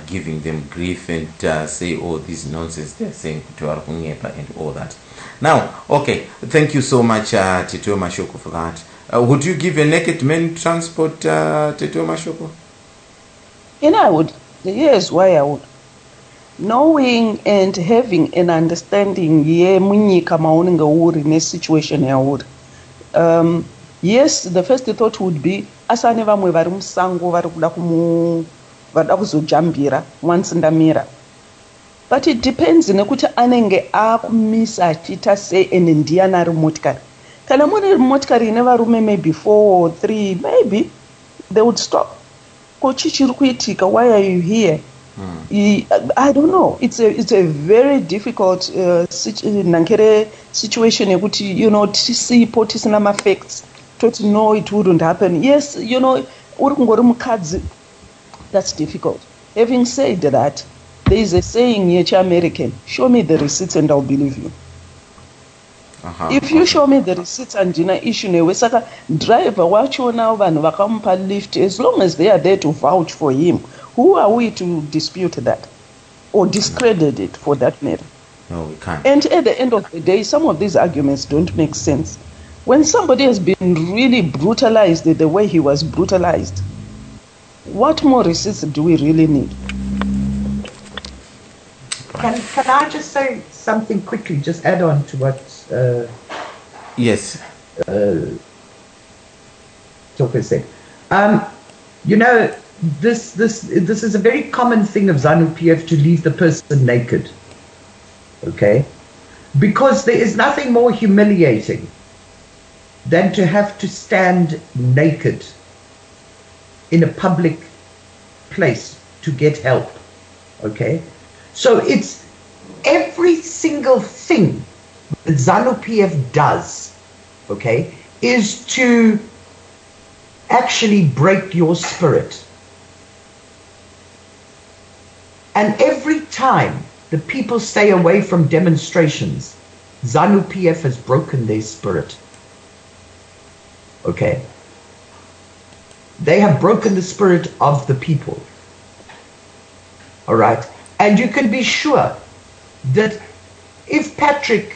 giving them grief and say, oh, this nonsense they're saying and all that. Now, okay, thank you so much, Tetwe Mashoko, for that. Would you give a naked man transport, Tetwe Mashoko? I would. Yes, why I would. Knowing and having an understanding munyika maunenge uri ne situation yauri. Yes, the first thought would be asane vamwe vari musango vari kuda kuzojambira once ndamira. But it depends nekuti anenge akumisa achita sei ene ndiani ari motikari. Kana muri motikari ine varume maybe 4 or 3, maybe they would stop. Ko chichiri kuitika, why are you here? I don't know. It's a very difficult situation. You know, tisipo tisina facts. To know it wouldn't happen. Yes, you know, that's difficult. Having said that, there is a saying here, American, show me the receipts and I'll believe you. If you show me the receipts and issue saka driver wacho now vanhu vakamupa lift, as long as they are there to vouch for him, who are we to dispute that or discredit it for that matter? No, we can't. And at the end of the day, some of these arguments don't make sense. When somebody has been really brutalized the way he was brutalized, what more receipts do we really need? Can I just say something quickly? Just add on to what. Yes. Tope said. You know, this is a very common thing of ZANU-PF to leave the person naked. Okay, because there is nothing more humiliating than to have to stand naked in a public place to get help. Okay, so it's every single thing that ZANU-PF does, okay, is to actually break your spirit. And every time the people stay away from demonstrations, ZANU-PF has broken their spirit. Okay? They have broken the spirit of the people. All right? And you can be sure that if Patrick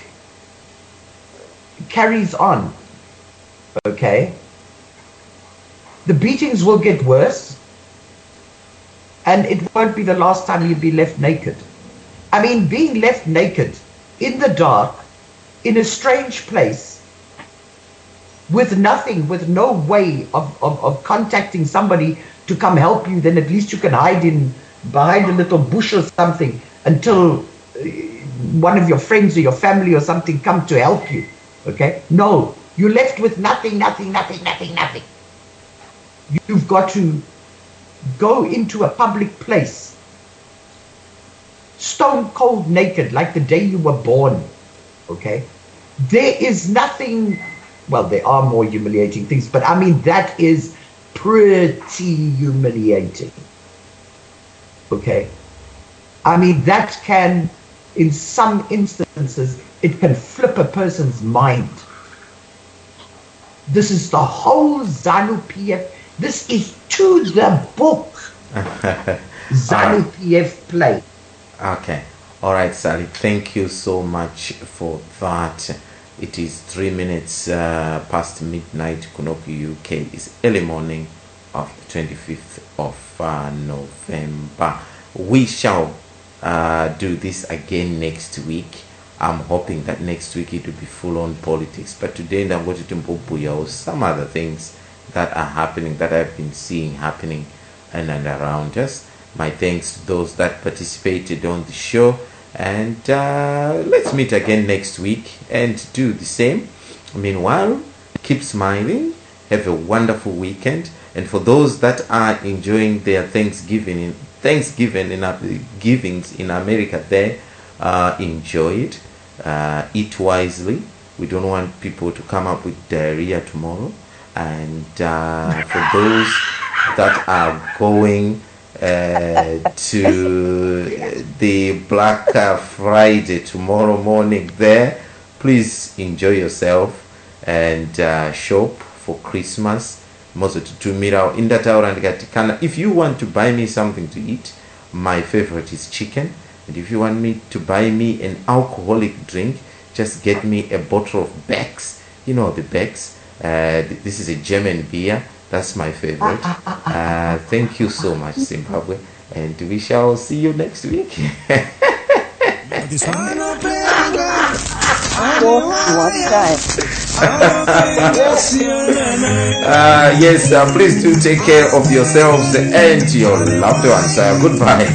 carries on, okay, the beatings will get worse, and it won't be the last time you'll be left naked. I mean, being left naked in the dark, in a strange place, with nothing, with no way of contacting somebody to come help you, then at least you can hide behind a little bush or something until one of your friends or your family or something come to help you. Okay? No, you're left with nothing. You've got to go into a public place, stone cold naked, like the day you were born. Okay? There is nothing, well, there are more humiliating things, but I mean, that is pretty humiliating. Okay? I mean, that can, in some instances, it can flip a person's mind. This is the whole ZANU-PF. This is to the book. ZANU-PF play. Okay. All right, Sally. Thank you so much for that. It is 3 minutes past midnight. Kunoku, UK. It's early morning of the 25th of November. We shall do this again next week. I'm hoping that next week it will be full on politics. But today I'm going to Timbubuya or some other things that are happening, that I've been seeing happening in and around us. My thanks to those that participated on the show. And let's meet again next week and do the same. Meanwhile, keep smiling. Have a wonderful weekend. And for those that are enjoying their Thanksgiving givings in America there, enjoy it. Eat wisely. We don't want people to come up with diarrhea tomorrow. And for those that are going to the Black Friday tomorrow morning there, please enjoy yourself and shop for Christmas. If you want to buy me something to eat, my favorite is chicken. And if you want me to buy me an alcoholic drink, just get me a bottle of Beck's. You know the Beck's. This is a German beer. That's my favorite. Thank you so much, Zimbabwe. And we shall see you next week. Yes, please do take care of yourselves and your loved ones. Goodbye.